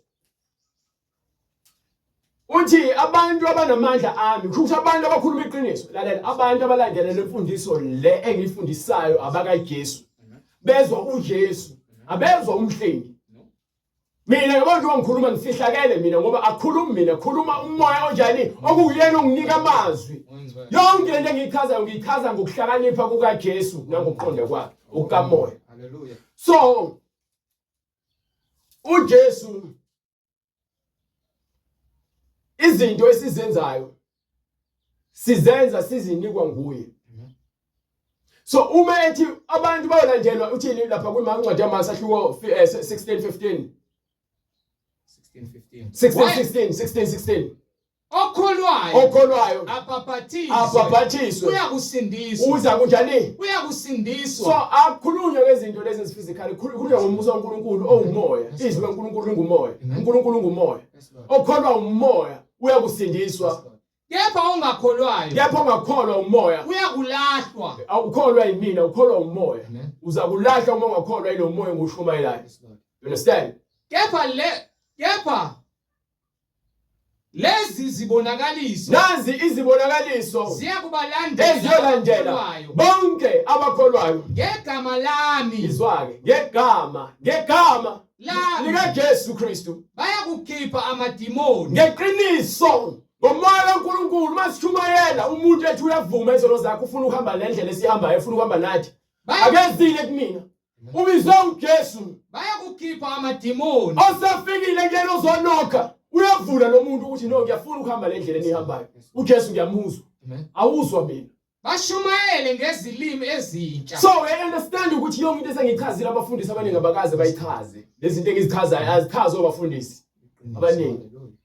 Uthi abantu abanamandla ami, ukuthi abantu abakhuluma iqiniso, lalela abantu abalandela lemfundiso le engiyifundisayo abakaJesu. Bezwa uJesu, abezwa umhlengi. Mina ngabantu bangikhuluma ngifihlakele mina ngoba akukhulumi mina, khuluma umoya onjani okuyena onginika amazwi. Yonke lento ngiyichaza ngokuhlakanipha kukaJesu nangokuqonda kwakhe ukukamoya. Hallelujah. So uJesu izinto esizenzayo sizenza sizinikwa nguye. So uma ethi abantu bayolandelwa uthini lapha kwincwadi yamasahluko 16:16 okholwayo abhaphathiswe uyakusindiswa. uza kunjani Uyakusindiswa. so akukhulunywa ngezinto lezi ezifizikali kukhulunywa ngombuso kaNkulunkulu owumoya izwi kaNkulunkulu lingumoya uNkulunkulu ungumoya okholwa umoya uyakusindiswa Kepha ongakholwayo kepha ongakholwa umoya uyakulahlwa. awukholwa yimina ukholwa umoya Amen. uza kulahla uma ungakholwa yilo moya ngushumayelayo. You understand? Kepha lezi zibonakaliso Nazi izibonakaliso ziyakubalandela eziyolandela abakholwayo bonke abakholwayo ngegama lami. izwake ngegama Lami likaJesu Kristu bayakukhipha amadimoni. ngeqiniso ngomoya kaNkulunkulu masishumayela umuntu ethi uyavuma izono zakhe ufuna ukuhamba lendlela esihambayo ufuna ukuhamba nathi akezile kumina ubizwe uJesu Bayakukhipha amadimoni. osafikile kuyena ozonokha uyavula lo muntu ukuthi no ngiyafuna ukuhamba lendlela enihambayo uJesu ngiyamuzwa awuzwa mina Bashumayele ngezilimi ezintsha. so I understand ukuthi yonke into esengichazile abafundisi abaningi abakaze bayichaze lezi zinto engizichazayo azichazo abafundisi abaningi.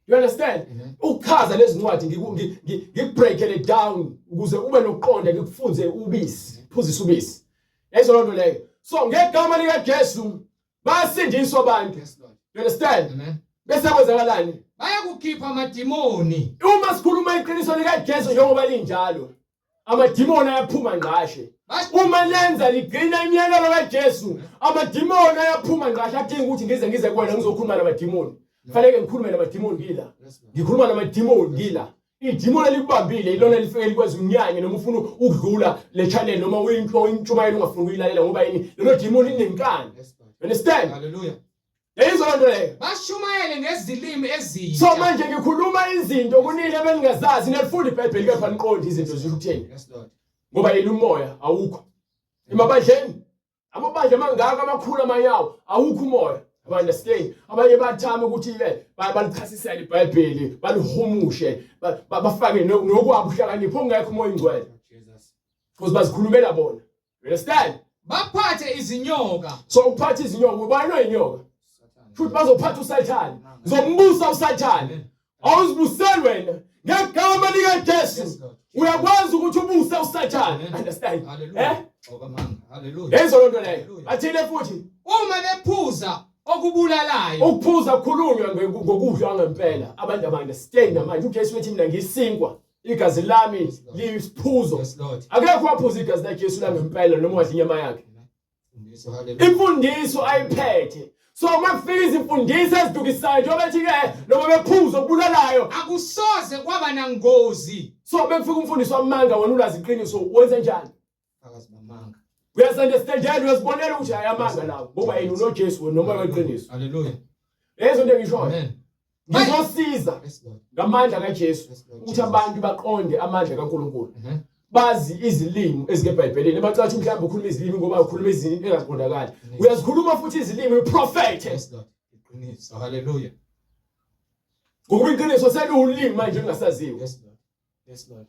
You understand? Ukuchaza lezi ncwadi ngikubreakele down ukuze ube nokuqonda ngikufunze ubisi phuzisa ubisi lezo lonto leyo. So ngegama lika Jesu basindiswa abantu. You understand? Bese kwenzakalani? Bayakukhipha amadimoni. Uma sikhuluma iqiniso lika Jesu njengoba linjalo amadimoni ayaphuma ngqashe. Uma lenza ligcina imiyalelo kaJesu amadimoni ayaphuma ngqashe adinga ukuthi ngize kuwena ngizokhuluma namadimoni. Fanele ngikhulume namadimoni ngila. Ngikhuluma namadimoni ngila. idimoni elikubambile ilona lifike likwazi umnyanya noma ufuna ukudlula le channel noma uyintshumayelo ungafuni ukuyilalela ngoba yini lelo demoni linenkani. Understand? Hallelujah. Lezo lonto leyo. Bashumayele ngezilimi ezintsha. So manje ngikhuluma izinto kunini ebeningazazi nalifunda iBhayibheli kepha niqonde izinto zisho ukuthini. Yes Lord. Ngoba yini umoya awukho. Emabandleni amabandla amangaka amakhulu amanyawo awukho umoya. Understand? Abanye bathama ukuthi ke balichasisela iBhayibheli balihumushe bafake nokwabo uhlakanipho ongekho umoya ingcwele. Jesus. Because bazikhulumela bona. Understand? Baphathe izinyoka. So uphatha izinyoka ubani oyinyoka? Futhi bazophatha uSathane. Uzombusa uSathane. Awuzibuseli wena. Ngegama likaJesu. Uyakwazi ukuthi ubuse uSathane. Understand? Hallelujah. Hallelujah. Yezo lonto leyo. Athile futhi uma bephuza okubulalayo. Ukuphuza khulunywa ngokudla ngempela. Abantu understand manje uJesu wethi mina ngisinkwa. Igazi lami liyisiphuzo. Yes Lord. Akekho waphuza igazi laJesu langempela noma wadla inyama yakhe. Imfundiso ayiphethe. So makufika izimfundiso ezidukisayo njengoba bethi ke noma bephuza okubulalayo akusoze kwaba nangozi. So bekufika umfundiso wamanga wena ulazi iqiniso wenze njani? Phakathi bamanga. Uyasunderstand uyasibonela ukuthi ayamanga lawo ngoba yini unoJesu noma weqiniso. Hallelujah. Lezo nto ngishoyo. Amen. Ngizosiza Yes Lord. ngamandla kaJesu ukuthi abantu baqonde amandla kaNkulunkulu. Bazi izilimi ezikeBhayibhelini abacathi mhlawumbe ukhuluma izilimi ngoba ukhuluma izilimi engaqondakali. Uyazikhuluma futhi izilimi uprofete. Yes Lord. Iqiniso. Hallelujah. Ngokuba iqiniso selulimi manje engasaziwe. Yes Lord. Yes Lord.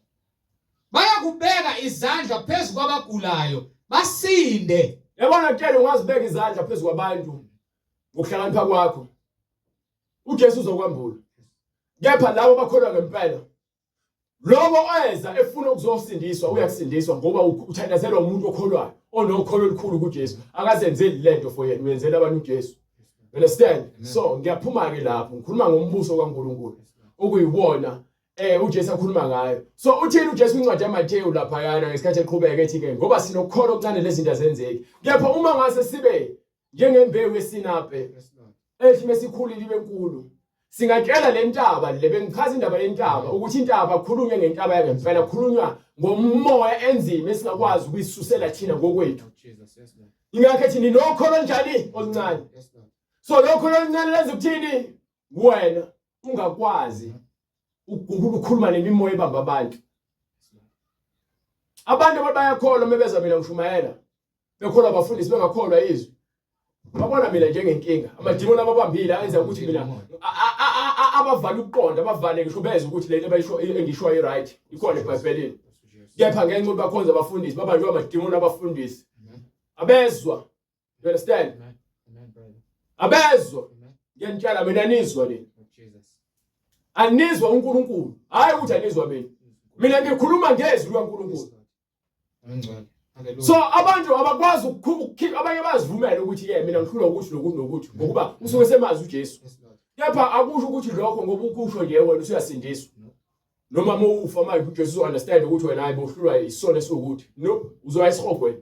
Bayakubeka izandla phezulu kwabagulayo basinde. Yabona kutshela ungazibeka izandla phezulu kwabantu ngokuhlakanipha kwakho. uJesu uzokwambula. Kepha labo bakholwa ngempela lobo oyeza efuna ukuzosindiswa uyakusindiswa ngoba uthandazelwa umuntu okholwayo onokholo olukhulu kuJesu akazenzeli lento for yena uyenzela abantu uJesu. Understand? So ngiyaphuma ke lapho ngikhuluma ngombuso kaNkulunkulu okuyiwona uJesu akhuluma ngayo. So uthini uJesu incwadi yaMatheyu lapha yana ngesikhathi eqhubeka ethi ke ngoba sinokholo okuncane lezi zinto zenzeki. Kepha uma ngase sibe njengembewu yesinape ethi mesikhulile ibe enkulu singatshela le ntaba le bengichaza indaba yentaba ukuthi intaba khulunywa ngentaba yangempela khulunywa ngomoya enzima esingakwazi ukuyisusela thina ngokwethu. Jesus. Yes Lord. Ingakho thini nokholo njani oluncane. Yes Lord. So lokholo oluncane lenza ukuthini wena ungakwazi ukukhuluma nemimoya ebamba abantu. Abantu bayakholwa mebeza mina ngishumayela bekholwa abafundisi bengakholwa izwi. Babona mina njengenkinga amadimoni ababambile ayenza ukuthi mina abavala ukuqonda abavale ngisho beza ukuthi le nto engishoyo right ikhona eBhayibhelini. Kepha ngenxa ukuthi bakhonza abafundisi babanjwe amadimoni abafundisi abezwa. You understand? Amen brother. Abezwa ngiyantshela mina nizwa le. Jesus. Anizwa uNkulunkulu hayi ukuthi anizwa mina ngikhuluma ngezwi likaNkulunkulu. Amen. Hallelujah. So abantu abakwazi ukukhipha abanye bazivumela ukuthi mina ngihlulwa ukuthi nokuthi ngokuba usuke semazi uJesu. Yes Lord. Kepha akusho ukuthi lokho ngoba ukusho nje wena usuyasindiswa. Noma ufa manje uJesu understand ukuthi wena hayi bohlulwa isono esukuthi no uzoyisihogwe.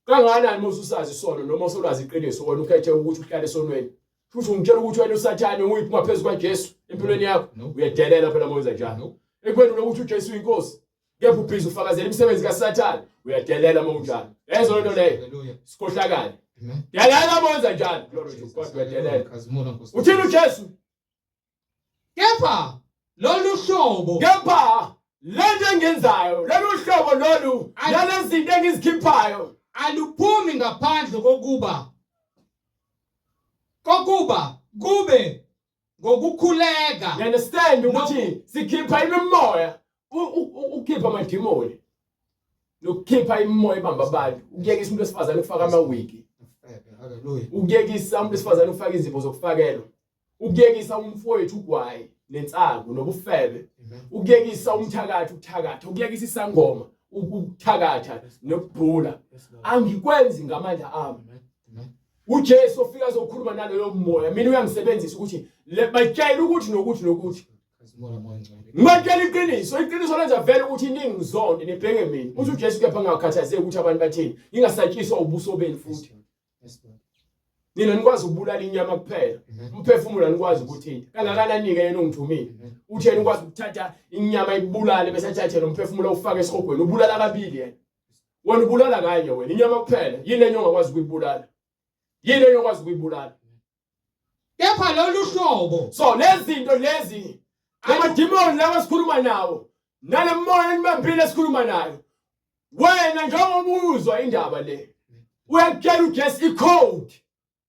Kangakanani mose usazi isono noma usolwazi iqiniso wena ukhethe ukuthi uhlale esonweni. Futhi ungitshela ukuthi wena uSathane uyiphuma phezulu kwaJesu empilweni yakho uyadelela phela moza njalo. Ekwenu ukuthi uJesu uyinkosi. Kepha ubhizi ufakazela imisebenzi kaSathane uyadelela monjalo. Lezo nto leyo. Hallelujah. Sikhohlakala. Amen. Delela monza njalo. Glory to God uyadelela. Khazimula Nkosi. Uthini uJesu? Kepha lolu hlobo Kepha lento engenzayo lolu hlobo lolu nalezinto engizikhiphayo aluphumi ngaphandle kokuba kube ngokukhuleka. You understand ukuthi sikhipha imimoya ukhipha amadimoni nokukhipha imimoya ebamba abantu ukuyekisa umuntu wesifazane ukufaka amawigi. Hallelujah. Ukuyekisa umuntu wesifazane ukufaka izipho zokufakelwa. Ukuyekisa umfowethu ugwayi nensangu nobufebe. Ukuyekisa umthakatha ukuthakatha. Ukuyekisa isangoma ukuthakatha nokubhula. Angikwenzi ngamandla ami. uJesu ofika azokhuluma naloyo moya mina uyangisebenzisa ukuthi batshela ukuthi nokuthi ngibakela iqiniso lenza vele ukuthi ningizonde nibheke mina uthi uJesu kepha ngakhathazeki ukuthi abantu bathini ngingasatshiswa ubuso benu futhi. nina nikwazi ukubulala inyama kuphela umphefumulo anikwazi ukuthinta kangakanani ke yena ungithumile uthi yena ukwazi ukuthatha inyama ibulale bese athathe lo mphefumulo ufake esihogweni ubulala kabili yena wena ubulala kanye wena inyama kuphela yini enye ongakwazi ukuyibulala yini enye ongakwazi ukuyibulala kepha lolu hlobo so lezi zinto lezi amadimoni lawa sikhuluma nawo nalemoya enibambile esikhuluma nayo wena njengoba uzwa indaba le uyakutshela uJesu icode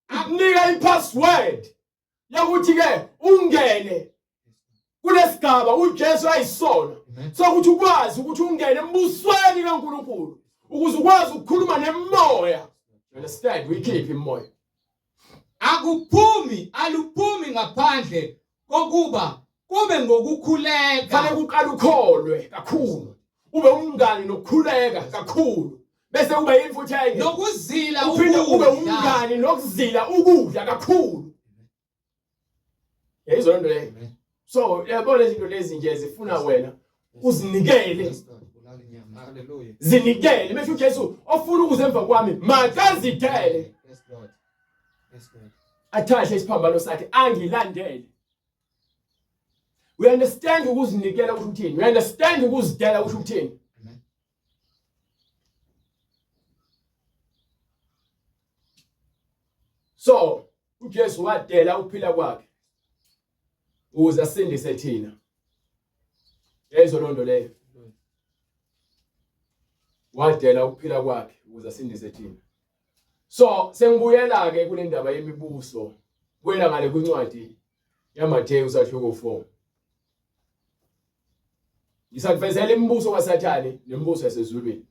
akunika ipassword yokuthi ke ungene kulesigaba uJesu ayisona sokuthi ukwazi ukuthi ungene embusweni kaNkulunkulu ukuze ukwazi ukukhuluma nemoya. Understand, we keep imoya aluphumi ngaphandle kokuba kube ngokukhuleka fanele uqala ukholwe kakhulu ube umngani nokukhuleka kakhulu bese ube yimfuthi enye nokuzila uphinde ube umngani nokuzila ukudla kakhulu. Yayizona nto leyo. So yabona lezi zinto lezi nje zifuna wena uzinikele. Zinikele bese uJesu ofuna ukuzemva kwami makazidele. Yes Lord. Yes Lord. Athathe isiphambano sakhe angilandele. We understand ukuzinikela ukuthi uthini. We understand ukuzidela ukuthi uthini. Amen. So uJesu wadela ukuphila kwakhe ukuze asindise thina. Yezo londo leyo. Wadela ukuphila kwakhe ukuze asindise thina. So sengibuyela ke kule ndaba yemibuso kwela ngale kwincwadi yaMatheyu sahloko 4. Ngisakuvezela imibuso kaSathane nemibuso yasezulwini.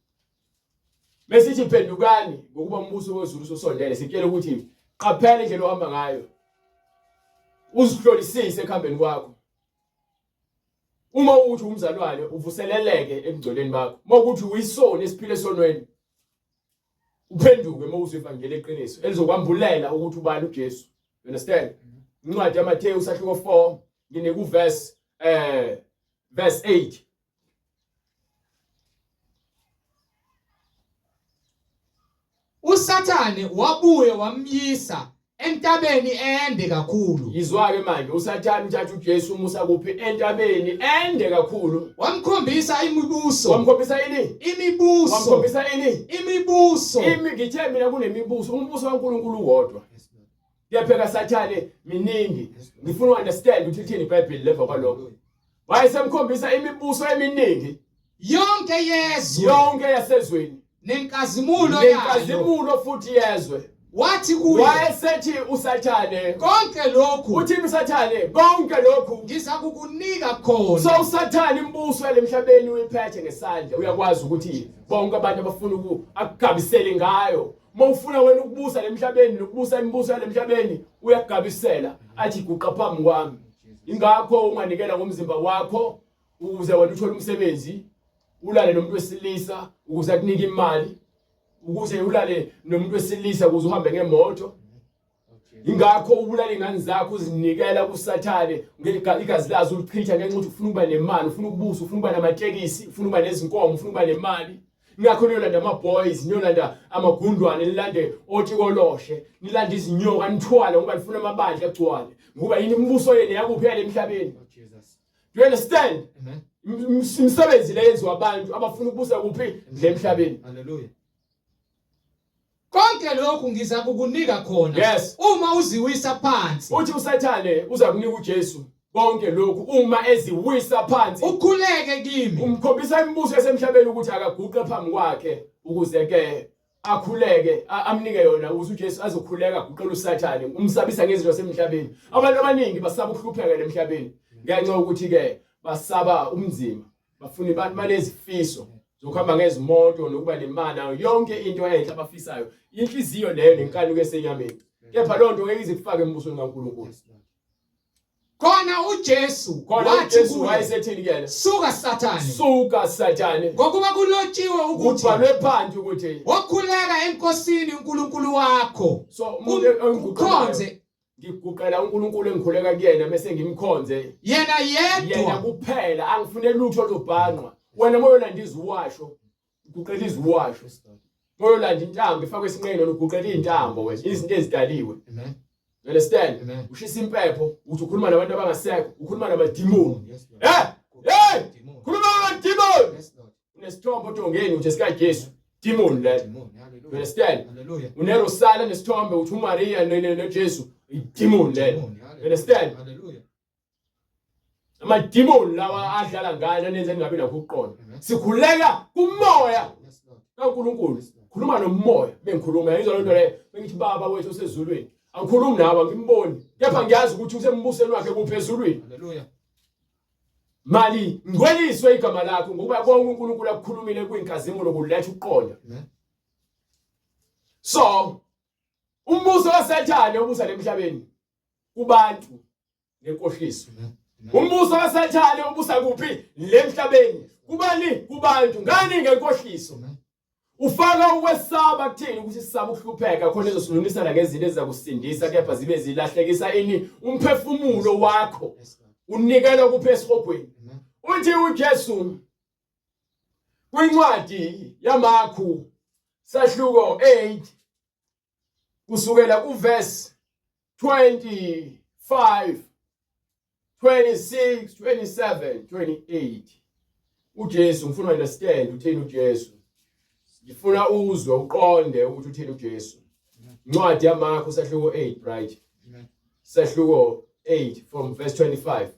Mesithi phendukani ngokuba umbuso wezulu usondele sitshela ukuthi qaphela indlela ohamba ngayo. Uzihlolisise ekhambeni kwakho. Uma uthi umzalwane uvuseleleke ekugcoleni bakho. Uma ukuthi uyisoni esiphile esonweni uphenduke uma uzwe ivangeli eqiniso elizokwambulela ukuthi ubani uJesu. You understand? Incwadi yaMatheyu sahloko 4 ngine ku verse 8. uSathane wabuye wamyisa entabeni ende kakhulu. Izwa ke manje uSathane uthatha uJesu umusa kuphi entabeni ende kakhulu. Wamkhombisa imibuso. Wamkhombisa yini? Imibuso. Wamkhombisa yini? Imibuso. Ngithe mina kunemibuso umbuso kaNkulunkulu wodwa. Kuyapheka Sathane miningi. Ngifuna uunderstand ukuthi uthini iBhayibheli leva kwalokho. Wayesemkhombisa imibuso eminingi. Yonke yasezweni. Nenkazimulo futhi yezwe. Wathi kuye wayesethi uSathane konke lokhu uthi uSathane konke lokhu ngiza kukunika khona. So uSathane imbuso yalemhlabeni uyiphethe ngesandla uyakwazi ukuthi bonke abantu abafuna akugabisele ngayo. Uma ufuna wena ukubusa lemhlabeni nokubusa imibuso yalemhlabeni uyakugabisela athi guqa phambi kwami. Ingakho unganikela ngomzimba wakho ukuze wena uthole umsebenzi ulale nomuntu wesilisa ukuze akunike imali. Ukuze ulale nomuntu wesilisa ukuze uhambe ngemoto. Ingakho ubulala ingane zakho uzinikela kuSathane igazi lazo ulichitha ngenxa ukuthi ufuna ukuba nemali, ufuna ukubusa, ufuna ukuba namatekisi, ufuna ukuba nezinkomo, ufuna ukuba nemali. Ingakho niyolanda ama-boys, niyolanda amagundwane, nilande otshikoloshe, nilande izinyoka, nithwale ngoba nifuna amabandla agcwale. Ngoba yini imibuso yenu yakuphi yale emhlabeni? Do you understand? Amen. Imisebenzi le yenziwa abantu abafuna ukubusa kuphi le emhlabeni. Hallelujah. Konke lokhu ngiza kukunika khona. Yes. Uma uziwisa phansi. Uthi uSathane uza kunika uJesu konke lokhu uma eziwisa phansi. Ukhuleke kimi. Umkhombisa imibuso yasemhlabeni ukuthi akaguqe phambi kwakhe ukuze ke akhuleke amnike yona ukuze uJesu azokhuleka aguqela uSathane umsabisa ngezinto zasemhlabeni. Abantu abaningi basaba ukuhlupheka emhlabeni ngenxa ukuthi ke basaba umzimba. Bafuna abantu banezifiso zokuhamba ngezimoto nokuba nemali yonke into enhle abafisayo. Inhliziyo leyo nenkani kwesenyameni. Kepha lonto ngeke izifake embusweni kaNkulunkulu. Khona uJesu wathi wayesethini kuyena? Suka Sathane. Suka Sathane. Ngokuba kulotshiwe ukuthi kubhalwe phansi ukuthi wakhuleka enkosini uNkulunkulu wakho. So umuntu engikhonze ngiguqela uNkulunkulu engikhuleka kuyena bese ngimkhonze yena kuphela angifune lutho lobhanqwa. Wena moyo landiza uwasho uguqela iziwasho. Moyolanda intambo ifakwe esinqeni noguqela intambo wena izinto ezidaliwe. Amen. You understand? Amen. Ushisa impepho uthi ukhuluma nabantu abangasekho ukhuluma namadimoni. Yes, Lord. Hey! Demon. Khuluma namadimoni. Yes, Lord. Unesithombe otongeni uthi sika Jesu. Demon le. Demon. You Hallelujah. understand? Hallelujah. Unerosala nesithombe uthi uMaria noJesu idemon le. Demon. You understand? Hallelujah. Amadimoni lawa adlala ngani anenze ningabi nakho ukuqonda. Amen. Sikhuleka kumoya Yes, Lord. kaNkulunkulu. Khuluma nomoya bengikhuluma yizwa lento le bengithi baba wethu osezulwini. Angikhulumi nawe ngimboni. Kepha ngiyazi ukuthi usembusweni wakhe kuphezulwini. Hallelujah. Mali ngweliswe igama lakho ngoba konke uNkulunkulu akukhulumile kuyinkazimulo kuletha ukuqonda. Amen. So umbuso kaSathane obusa emhlabeni kubantu nenkohliso. Amen. Umbuso kaSathane obusa kuphi lemhlabeni kubani kubantu ngani ngenkohliso. Amen. Ufaka ukwesaba kuthini ukuthi sisaba ukuhlupheka khona ezosilungisana ngezinto ezizakusindisa kepha zibe zilahlekisa ini umphefumulo wakho Yes, Lord. unikela kuphesihogweni. Amen. Uthi uJesu kwincwadi yaMakhu sahluko 8 kusukela kuverse 25 26 27 28 uJesu ngifuna understand utheni uJesu ngifuna uzwe uqonde ukuthi utheni uJesu. Incwadi yaMakhu sahluko 8 right Amen. sahluko 8 from verse 25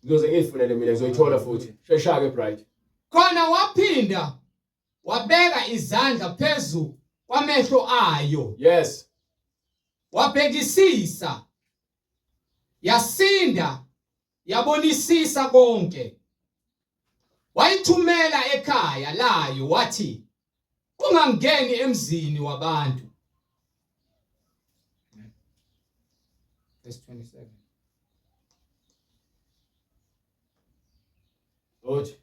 ngizoze ngifunele mina ngizoyithola futhi shesha ke bright. Khona waphinda wabeka izandla phezu kwamehlo ayo, Yes. wabhekisisa, yasinda, yabonisisa konke. Wayithumela ekhaya layo wathi, ungangeni emzini wabantu. Verse 27. Othi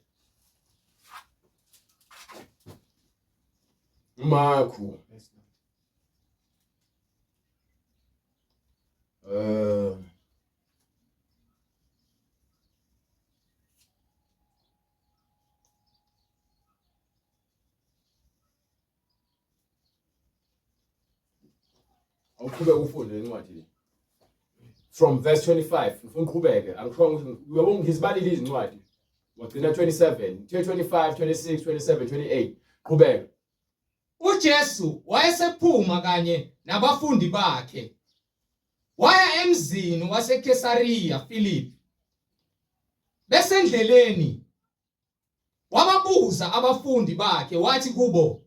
Makhu Yes, Lord. awuqhubeka ufunde incwadi from verse 25 ngifuna uqhubeke angisho uyabona ngizibalile izincwadi wagcina 27 25 26 27 28 qhubeka. uJesu wayesephuma kanye nabafundi bakhe waya emzini waseKesariya Philippi. Besendleleni wababuza abafundi bakhe wathi kubo,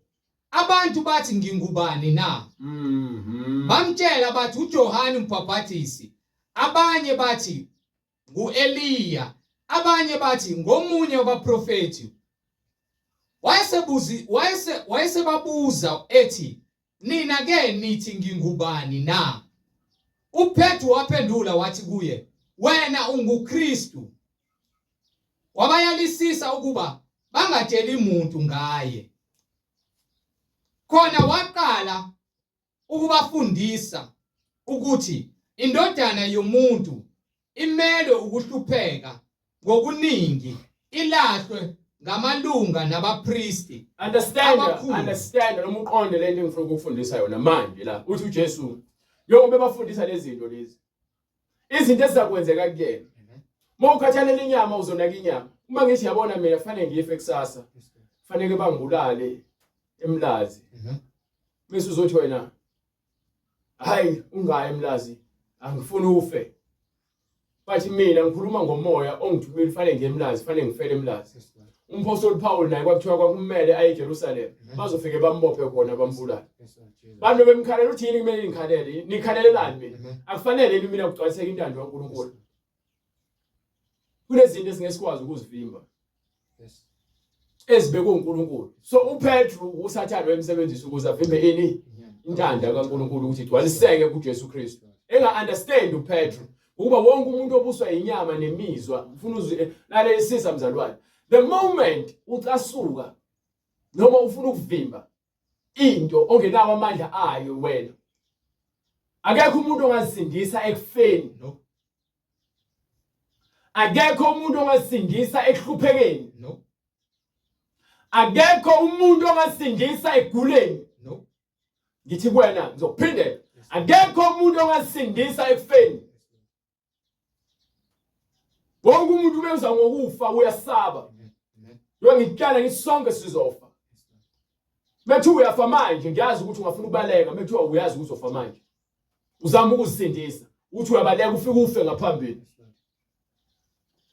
abantu bathi ngingubani na? Bamtshela bathi uJohane uMbhaphatisi, abanye bathi nguEliya, abanye bathi ngomunye wabaprofeti. Wayesebabuza ethi, nina ke nithi ngingubani na? uPetru waphendula wathi kuye, wena unguKristu. Wabayalisisa ukuba bangatsheli umuntu ngaye. Khona waqala ukubafundisa ukuthi indodana yomuntu imele ukuhlupheka ngokuningi, ilahlwe ngamalunga nabapristi. Understand noma uqonde lento engifuna ukufundisa yona manje la uthi uJesu yonke bebafundisa lezi zinto lezi izinto ezizakwenzeka kuyena. Uma ukhathalela inyama uzonaka inyama. Uma ngithi yabona mina kufanele ngife kusasa, kufanele bangibulale emlazi. Bese uzothi wena hayi ungayi emlazi angifuni ufe. Bathi mina ngikhuluma ngomoya ongithumile kufanele ngiye emlazi, kufanele ngifele emlazi. Umpostoli Paul naye kwakuthiwa kwakumele aye eJerusalem bazofike bambophe khona bambulala. Bantu bemkhalela uthini kumele ngikhalele nikhalelelani mina akufanele mina kugcwaliseke intando kaNkulunkulu. Kunezinto esingesikwazi ukuzivimba ezibekwe uNkulunkulu. So uPetru uSathane wemsebenzisa ukuze avimbe ini intando kaNkulunkulu ukuthi igcwaliseke kuJesu Kristu. Enga understand uPetru ukuba wonke umuntu obuswa inyama nemizwa ufuna uzwe lale isisa mzalwane. The moment ucasuka noma ufuna ukuvimba into ongenawo amandla ayo wena, akekho umuntu ongazisindisa ekufeni. No. Akekho umuntu ongazisindisa ekuhluphekeni. No. akekho umuntu ongasindisa eguleni. No. Ngithi kuwena ngizokuphindela. Akekho umuntu ongasindisa ekufeni. Wonke umuntu ubenza ngokufa uyasaba. Ngikhala ngisonke sizofa. Methu uyafa manje ngiyazi ukuthi ungafuna ukubaleka, methu uyazi ukuthi uzofa manje. Uzama ukuzisindisa, uthi uyabaleka ufike ufe ngaphambili.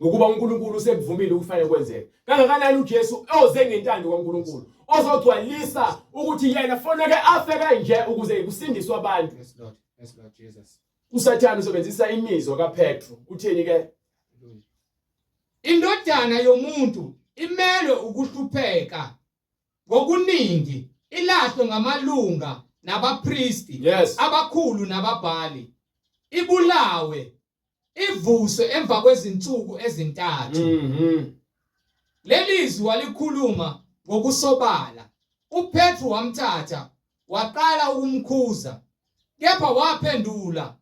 Ngokuba uNkulunkulu usekuvumile ukufanele kwenzeke. Kangakanani uJesu oze ngentando kaNkulunkulu, ozogcwalisa ukuthi yena foneke afe kanje ukuze kusindiswe abantu. Yes Lord. Yes Lord Jesus. uSathane usebenzisa imizwa kaPetro. Utheni ke? Indodana yomuntu imelwe ukuhlupheka ngokuningi, ilahlwe ngamalunga nabapristi, Yes. abakhulu nababhali, ibulawe, ivuswe emva kwezinsuku ezintathu. Lelizwi walikhuluma ngokusobala. uPetru wamthatha, waqala ukumkhuza, kepha waphendula,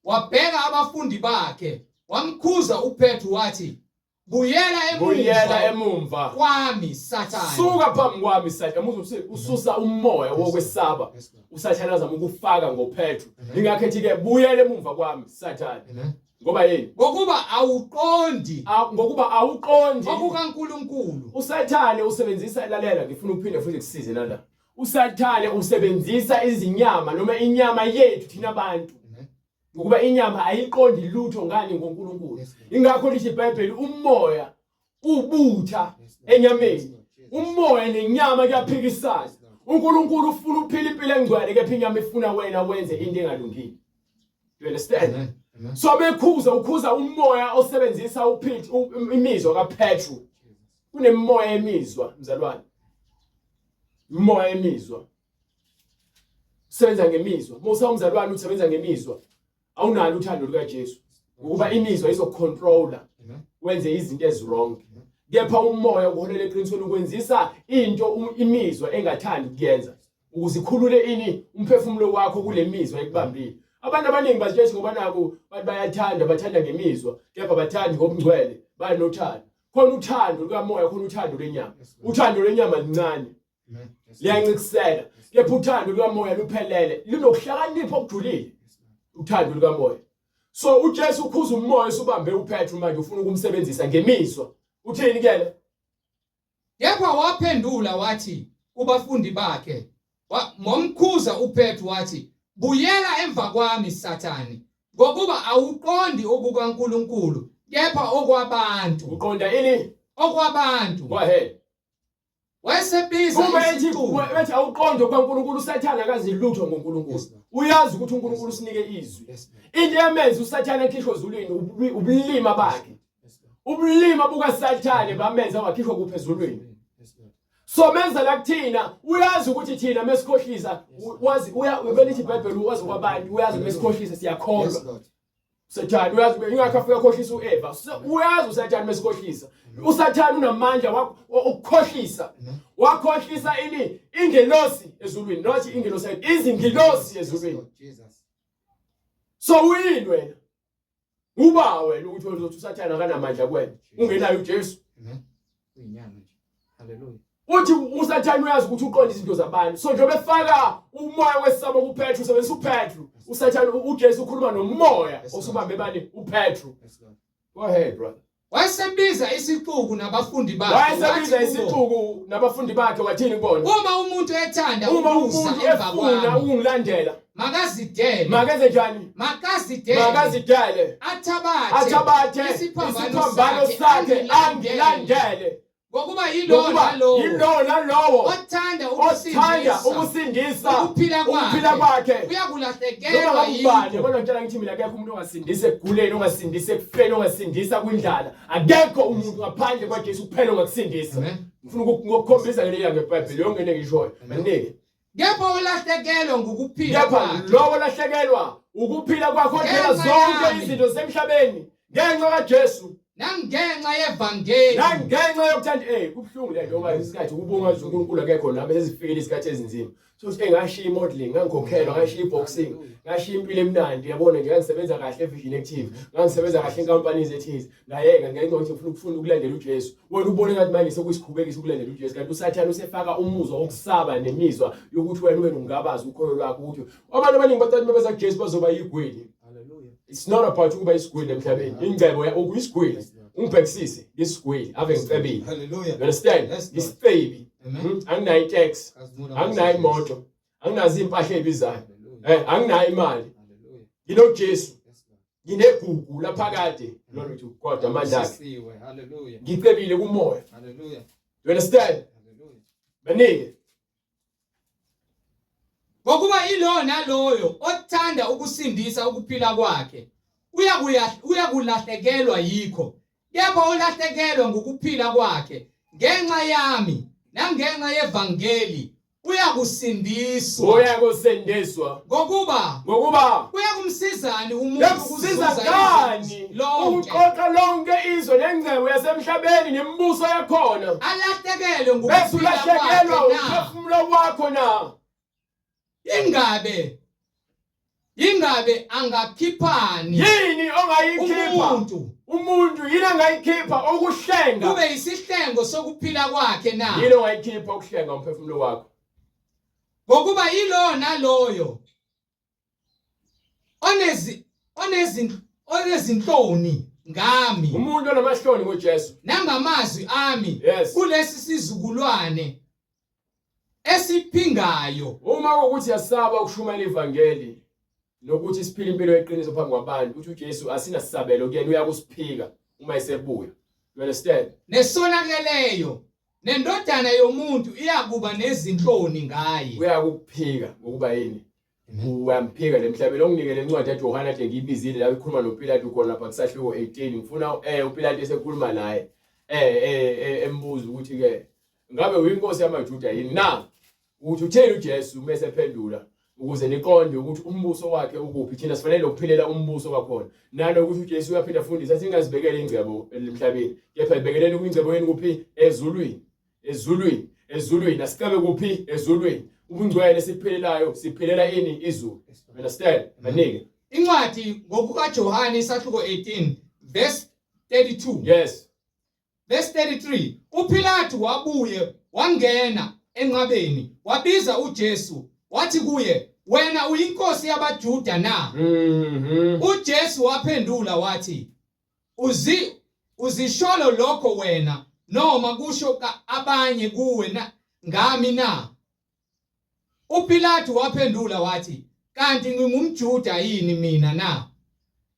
wabheka abafundi bakhe, wamkhuza uPetru wathi, buyela emumva kwami Sathane. suka phambi kwami Sathane. Ususa umoya wokwesaba. uSathane azama ukufaka ngoPetru. Ingakhethi ke buyele emumva kwami Sathane. Ngoba yini? Ngokuba awuqondi Ngokuba awuqondi okukaNkulunkulu. uSathane usebenzisa, lalela ngifuna ukuphinde futhi kusize nala. uSathane usebenzisa izinyama noma inyama yethu thina abantu. Ngokuba inyama ayiqondi lutho ngani ngoNkulunkulu. Ingakho lithi iBhayibheli umoya ubutha enyameni. Umoya nenyama kuyaphikisana. uNkulunkulu ufuna ukuphila impilo engcwele, kepha inyama ifuna wena wenze into engalungile. You understand? So ukhuza umoya osebenzisa imizwa kaPetru. Kunemoya emizwa mzalwane. Umoya emizwa. Usebenza ngemizwa. Musa umzalwane usebenza ngemizwa. Awunalo uthando lukaJesu. Ngokuba imizwa izocontrola wenze izinto ezwrong. Kepha umoya uholela eqinisweni ukwenzisa into imizwa engathandi ukuyenza. Ukuze ikhulule ini umphefumulo wakho kule mizwa ekubambile. Abantu abaningi bazijeshi ngoba naku bathanda ngemizwa, kepha bathandi ngobungcwele, bayanothando. Khona uthando lukamoya, khona uthando lwenyama. Uthando lwenyama lincane. Liyancikisela. Kepha uthando lukamoya luphelele, lunokuhlakanipha okujulile. Uthando lukamoya. So uJesu ukhuza umoya usubambe uPetru manje ufuna ukumsebenzisa ngemizwa. Uthini ke? Kepha waphendula wathi kubafundi bakhe, momkhuza uPetru wathi, buyela emva kwami Sathane, ngokuba awuqondi okukaNkulunkulu, kepha okwabantu. Uqonda ini? Okwabantu. Go ahead. Wayesebiza isicubu. Wethi awuqondi okukaNkulunkulu. uSathane akazi lutho ngoNkulunkulu. Uyazi ukuthi uNkulunkulu usinike izwi. Into yamenza uSathane ekhishwe ezulwini ubulima bakhe. Ubulima bukaSathane bamenza wakhishwa kuphe ezulwini. So menza la kuthina, uyazi ukuthi thina mesikhohlisa, wazi uyabelithi iBhayibheli wazi kwabantu, uyazi mesikhohlisa siyakholwa. Sathane uyazi ingakho afika khohlisa uEva. Uyazi uSathane mesikhohlisa. uSathane unamandla okukhohlisa. Wakhohlisa ini ingelosi ezulwini, not ingelosi, izingilosi ezulwini. So uyini wena? Uba wena ukuthi uzothi uSathane akanamandla kuwena, ungenayo uJesu. Uyinyama nje. Hallelujah. Uthi uSathane uyazi ukuthi uqonda izinto zabantu. So njengoba befaka umoya wesaba kuPetru, usebenzisa uPetru. uSathane uJesu ukhuluma nomoya osubambe bani uPetru. Go ahead brother. Wayesebiza isixuku nabafundi bakhe. Wayesebiza isixuku nabafundi bakhe wathini kubona? Uma umuntu ethanda ukuza emva kwami, ukungilandela, makazidele. Makenze njani? Makazidele. Athabathe isiphambano sakhe angilandele. Ngokuba yilo nalowo othanda ukusindisa ukuphila kwakhe uyakulahlekelwa yini. Kodwa ngitshela ngithi mina akekho umuntu ongasindisa eguleni, ongasindisa ekufeni, ongasindisa kwindlala. Akekho umuntu ngaphandle kwaJesu kuphela ongakusindisa. Ngifuna ukukhombisa ngene ngeBhayibheli yonke into engishoyo. Manike. Kepha ulahlekelwa ngokuphila kwakhe. Lowo lahlekelwa ukuphila kwakhe zonke izinto zemhlabeni. ngenxa kaJesu nangenxa yevangeli nangenxa yokuthanda kubhlungu le nto ngoba isikhathi kubunga uNkulunkulu akekho nami sezifikile isikhathi ezinzima so ngashiya imodeling ngangikhokhelwa ngashiya iboxing ngashiya impilo emnandi yabona nje ngisebenza kahle eVision Active ngisebenza kahle enkampani ethize ngayeka ngenxa ukuthi ngifuna ukulandela uJesu wena ubone ngathi manje sekuyisikhubekisa ukulandela uJesu kanti uSathane usefaka umuzwa wokusaba nemizwa yokuthi wena ube nongabazi ukholo lwakho ukuthi abantu abaningi bathi bebeza kuJesu bazoba yigwili. It's not about ukuba isigwili emhlabeni ingcebo ukuyisigwili ungibhekisise isigwili ave ngicebile. Hallelujah. You understand? Isibaby. Anginayo tax, anginayo imoto, anginazo impahla ezibizayo. Anginayo imali. NginoJesu. Nginegugu laphakade. Glory to God amandla akhe. Hallelujah. Ngicebile kumoya. Hallelujah. You understand? Hallelujah. Baningi. Ngokuba ilona loyo othanda ukusindisa ukuphila kwakhe uyakulahlekelwa yikho. Kepha olahlekelwa ngokuphila kwakhe ngenxa yami nangenxa yevangeli uyakusindiswa. Uyakusindiswa. Ngokuba kuyakumsizani umuntu ukuzuza kani ukuqoqa lonke izwe lengcebo yasemhlabeni nemibuso yakhona. Alahlekelwe ngokuphila kwakhe. Umphefumulo wakho na. Ingabe angakhiphani yini ongayikhipha umuntu yini angayikhipha ukuhlenga kube isihlengo sokuphila kwakhe na yini ongayikhipha ukuhlenga umphefumulo wakho ngokuba ilona loyo onezinhloni ngami umuntu onamahloni ngoJesu nangamazwi ami kulesi sizukulwane esiphingayo. Uma ukuthi yasaba ukushumayela ivangeli nokuthi siphile impilo yeqiniso phambi kwabantu uthi uJesu asinasisabelo kuyena uyakusiphika uma esebuya. You understand? Nesonakeleyo nendodana yomuntu iyakuba nezinhloni ngaye. Uyakuphika ngokuba yini? Uyamphika lemhlabeni onginikele incwadi yaJohana ade ngiyibizile la ikhuluma noPilato khona lapha kusahluko 18 ngifuna uPilato esekhuluma naye embuza ukuthi ke ngabe uyinkosi yamaJuda yini na ukuthi utheni uJesu mase ephendula ukuze niqonde ukuthi umbuso wakhe ukuphi thina sifanele ukuphilela umbuso kwakhona nanokuthi uJesu uyaphinda afundisa singazibekele ingcebo emhlabeni kepha ibekeleni kwingcebo yeni kuphi ezulwini asikabe kuphi ezulwini ubungcwele siphelelayo siphelela ini izulu. Understand? Manike incwadi ngokukaJohane isahluko 18 verse 32. Yes. Verse 33 uPilato wabuye wangena enqabeni wabiza uJesu wathi kuye wena uyinkosi yabaJuda na? uJesu waphendula wathi uzisholo lokho wena noma kusho abanye kuwe na ngami na? uPilato waphendula wathi kanti ngingumJuda yini mina na?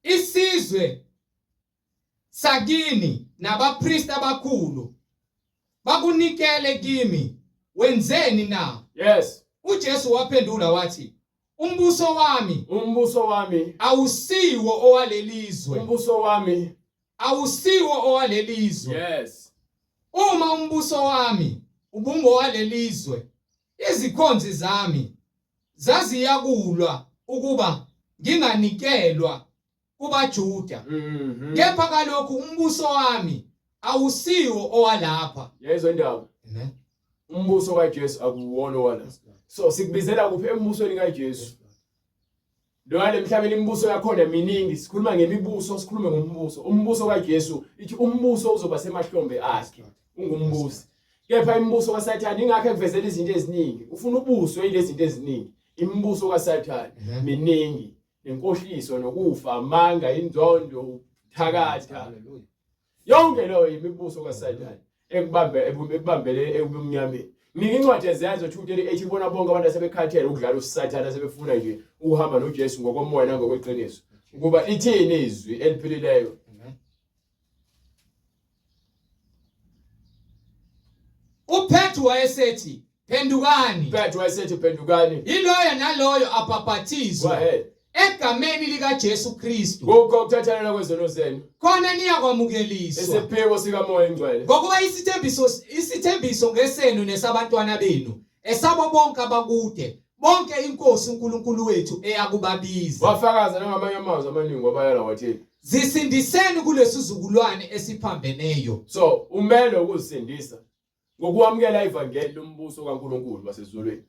Isizwe sakini nabapristi abakhulu bakunikele kimi wenzeni na? Yes. uJesu waphendula wathi umbuso wami awusiwo owalelizwe. Umbuso wami awusiwo owalelizwe. Yes. Uma umbuso wami ubungowalelizwe izikhonzi zami zaziyakulwa ukuba nginganikelwa kubaJuda. Kepha kalokhu umbuso wami awusiwo owalapha. Yezwe indaba. Amen. Umbuso kaJesu akuwona wala. So sikubizela kuphi embusweni kaJesu? Lo wale emhlabeni imibuso yakhona miningi sikhuluma ngemibuso sikhulume ngombuso. Umbuso kaJesu ithi umbuso uzoba semahlombe akhe ungumbusi. Kepha imibuso kaSathane ingakho evezela izinto eziningi. Ufuna ubuswe yile zinto eziningi. Imibuso kaSathane miningi. Nenkohliso nokufa amanga inzondo thakatha. Yonke lo imibuso kaSathane ekubambele ebumnyameni. Ngike incwadi eziyazo 2:38 ibona bonke abantu asebekhathele ukudlala uSathane asebefuna nje ukuhamba noJesu ngokomoya nangokweqiniso. Ukuba ithini izwi eliphilileyo. uPetru wayesethi phendukani. Iloyo naloyo abhaphathizwe egameni likaJesu Kristu ngokho ukuthathelana kwezono zenu khona niyakwamukeliswa esipheko sikamoya engcwele ngokuba isithembiso ngesenu nesabantwana benu esabo bonke abakude bonke inkosi uNkulunkulu wethu eyakubabiza. Wafakaza nangamanye amazwi amaningi wabayala wathi, Zisindiseni kulesizukulwane esiphambeneyo. so umele ukuzisindisa ngokuamukela ivangeli lombuso kaNkulunkulu basezulwini.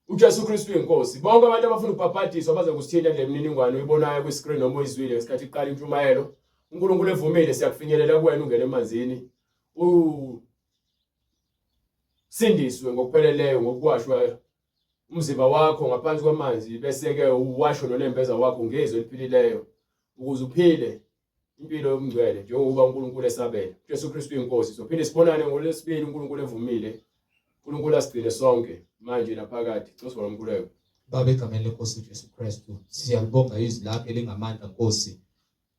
uJesu Kristu inkosi. Bonke abantu abafuna ukubhabhadiswa baze kusithinta le mininingwane uyibonayo kwi-screen noma uyizwile ngesikhathi iqala intshumayelo. uNkulunkulu evumile siyakufinyelela kuwena ungene emanzini. Sindiswe ngokupheleleyo ngokuwashwa umzimba wakho ngaphansi kwamanzi bese ke uwashwe nolembeza wakho ngezwe eliphilileyo ukuze uphile impilo yomngcwele njengoba uNkulunkulu esabela. uJesu Kristu inkosi. Sophinde sibonane ngolesibili uNkulunkulu evumile. uNkulunkulu asigcine sonke manje naphakade. Nkosi wamkhuleko. Baba egameni lenkosi uJesu Kristu siyalibonga izwi lakhe lingamandla Nkosi.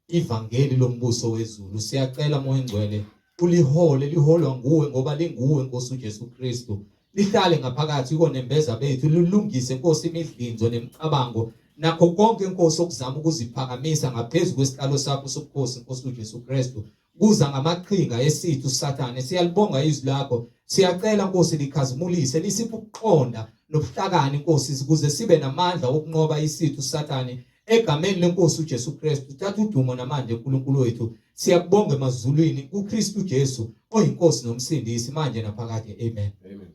Ivangeli lombuso wezulu siyacela moya engcwele ulihole liholwa nguwe ngoba linguwe Nkosi uJesu Kristu. Lihlale ngaphakathi konembeza bethu lilungise Nkosi imidlinzo nemicabango nakho konke Nkosi okuzama ukuziphakamisa ngaphezulu kwesihlalo sakho sobukhosi Nkosi uJesu Kristu. Kuza ngamaqhinga esithu Sathane. Siyalibonga izwi lakho. Siyacela Nkosi likhazimulise lisiphe ukuqonda nobuhlakani Nkosi ukuze sibe namandla okunqoba isithu Sathane. Egameni lenkosi uJesu Kristu thatha udumo namandla eNkulunkulu wethu. Siyakubonga emazulwini kuKristu Jesu oyinkosi nomsindisi manje naphakade. Amen. Amen.